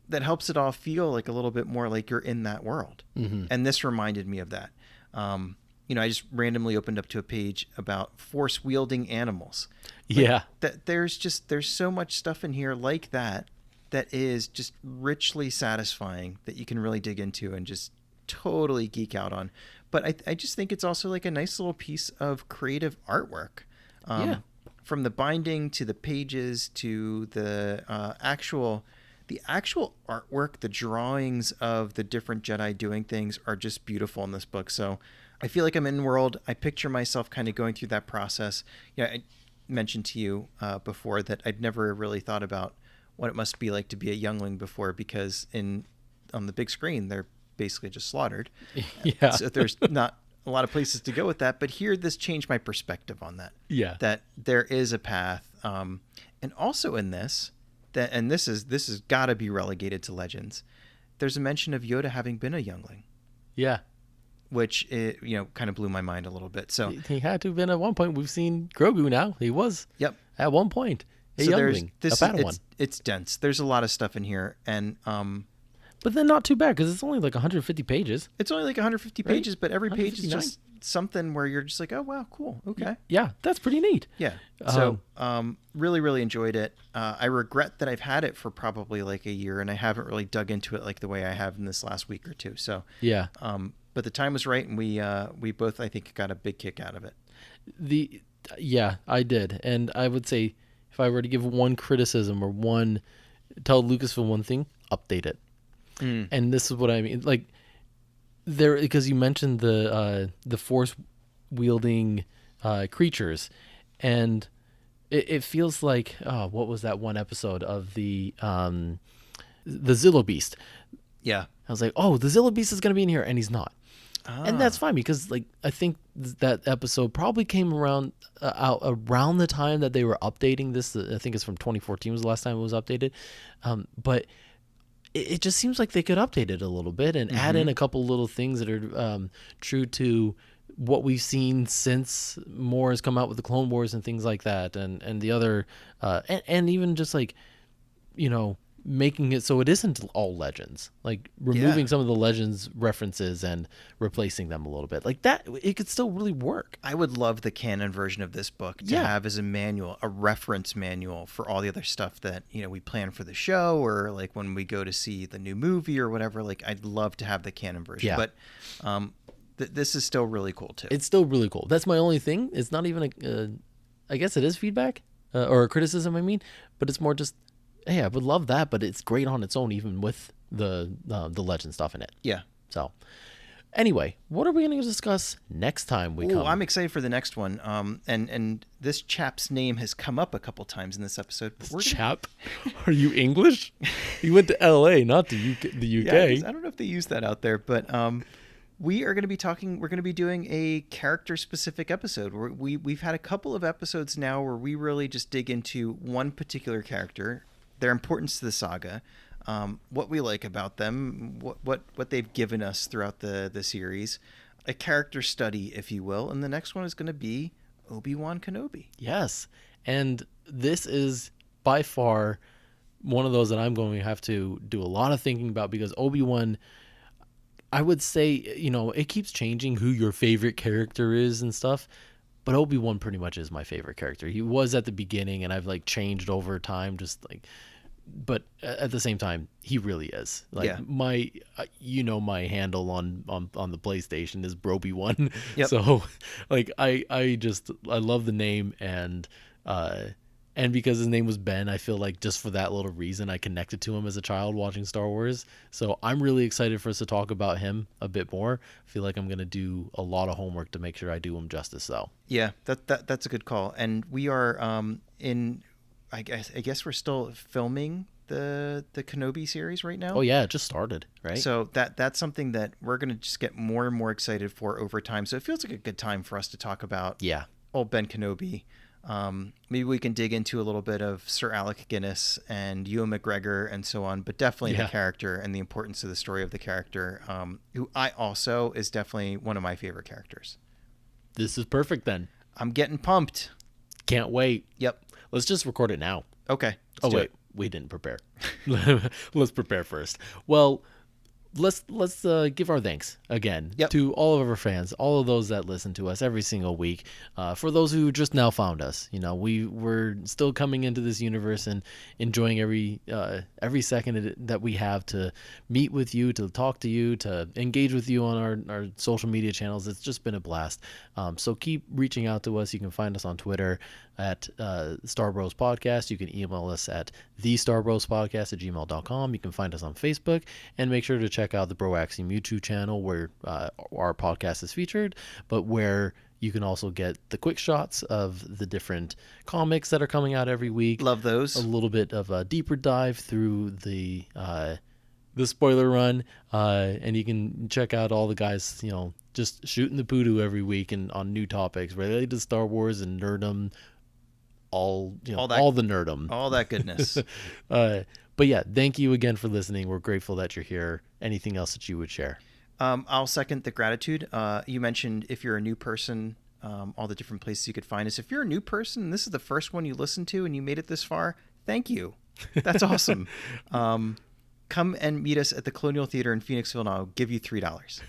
That helps it all feel like a little bit more like you're in that world. Mm-hmm. And this reminded me of that. I just randomly opened up to a page about force wielding animals. There's so much stuff in here like that is just richly satisfying that you can really dig into and just totally geek out on. But I just think it's also like a nice little piece of creative artwork. From the binding to the pages to the actual artwork, the drawings of the different Jedi doing things are just beautiful in this book. So I feel like I'm in world. I picture myself kind of going through that process. I mentioned to you before that I'd never really thought about what it must be like to be a youngling before, because on the big screen, they're basically just slaughtered. Yeah. So there's not a lot of places to go with that. But here, this changed my perspective on that. Yeah. That there is a path. And also in this, this has got to be relegated to Legends. There's a mention of Yoda having been a youngling. Yeah. Which kind of blew my mind a little bit. So he had to have been at one point. We've seen Grogu now. He was. Yep. At one point, a youngling, a Padawan. It's dense. There's a lot of stuff in here, and but then not too bad because it's only like 150 pages. It's only like 150 pages, but every page is just something where you're just like, oh wow, cool, okay. Yeah, that's pretty neat. Yeah. So really, really enjoyed it. I regret that I've had it for probably like a year, and I haven't really dug into it like the way I have in this last week or two. So yeah. But the time was right, and we both, I think, got a big kick out of it. Yeah, I did. And I would say if I were to give one criticism or tell Lucasfilm one thing, update it. And this is what I mean. Like because you mentioned the force wielding creatures, and it feels like, what was that one episode of the Zillo Beast? Yeah. I was like, the Zillo Beast is going to be in here, and he's not. And that's fine because like I think that episode probably came around the time that they were updating this. I think it's from 2014 was the last time it was updated. But it just seems like they could update it a little bit and add in a couple little things that are true to what we've seen since more has come out with the Clone Wars and things like that, and the other and even just like making it so it isn't all Legends, like removing some of the Legends references and replacing them a little bit like that. It could still really work. I would love the canon version of this book to have as a manual, a reference manual for all the other stuff that we plan for the show, or like when we go to see the new movie or whatever. Like I'd love to have the canon version, but this is still really cool too. It's still really cool. That's my only thing. It's not even I guess it is feedback or a criticism, I mean, but it's more just, hey, I would love that, but it's great on its own, even with the Legend stuff in it. Yeah. So, Anyway, what are we going to discuss next time we come? I'm excited for the next one. And this chap's name has come up a couple times in this episode. Chap? Are you English? You went to LA, not to the UK. Yeah, I don't know if they use that out there, but we're going to be doing a character specific episode. We've had a couple of episodes now where we really just dig into one particular character, their importance to the saga, what we like about them, what they've given us throughout the series, a character study, if you will. And the next one is going to be Obi-Wan Kenobi. Yes. And this is by far one of those that I'm going to have to do a lot of thinking about, because Obi-Wan, I would say, it keeps changing who your favorite character is and stuff, but Obi-Wan pretty much is my favorite character. He was at the beginning, and I've changed over time, but at the same time, he really is. My handle on the PlayStation is Broby1. Yep. So I love the name, and because his name was Ben, I feel like just for that little reason, I connected to him as a child watching Star Wars. So I'm really excited for us to talk about him a bit more. I feel like I'm going to do a lot of homework to make sure I do him justice, though. Yeah, that's a good call. And we are I guess we're still filming the Kenobi series right now. Oh yeah, it just started, right? So that's something that we're going to just get more and more excited for over time. So it feels like a good time for us to talk about old Ben Kenobi. Maybe we can dig into a little bit of Sir Alec Guinness and Ewan McGregor and so on, but definitely the character and the importance of the story of the character, who I also is definitely one of my favorite characters. This is perfect then. I'm getting pumped. Can't wait. Yep. Let's just record it now. Okay. Wait. We didn't prepare. Let's prepare first. Well, let's give our thanks again to all of our fans, all of those that listen to us every single week. For those who just now found us, we're still coming into this universe and enjoying every second that we have to meet with you, to talk to you, to engage with you on our social media channels. It's just been a blast. So keep reaching out to us. You can find us on Twitter at Star Bros Podcast. You can email us at thestarbrospodcast @gmail.com. You can find us on Facebook, and make sure to check out the BROAXIUM YouTube channel where our podcast is featured, but where you can also get the quick shots of the different comics that are coming out every week. Love those. A little bit of a deeper dive through the spoiler run, and you can check out all the guys, just shooting the poodoo every week and on new topics related to Star Wars and nerdom. All the nerdum, all that goodness. But yeah, thank you again for listening. We're grateful that you're here. Anything else that you would share? I'll second the gratitude. You mentioned if you're a new person, all the different places you could find us. If you're a new person and this is the first one you listened to and you made it this far, thank you. That's awesome. Come and meet us at the Colonial Theater in Phoenixville, and I'll give you $3.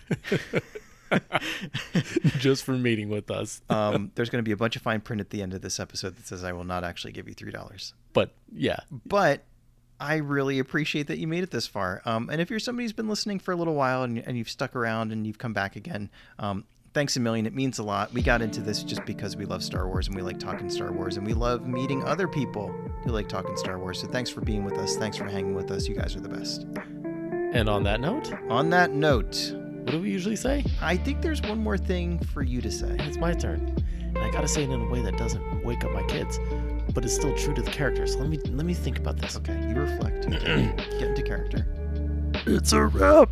Just for meeting with us. There's going to be a bunch of fine print at the end of this episode that says I will not actually give you $3. But I really appreciate that you made it this far. And if you're somebody who's been listening for a little while and you've stuck around and you've come back again, thanks a million. It means a lot. We got into this just because we love Star Wars and we like talking Star Wars, and we love meeting other people who like talking Star Wars. So thanks for being with us. Thanks for hanging with us. You guys are the best. And on that note, what do we usually say? I think there's one more thing for you to say. And it's my turn. And I gotta say it in a way that doesn't wake up my kids, but it's still true to the character. So let me think about this. Okay, you reflect. You get into character. It's a wrap.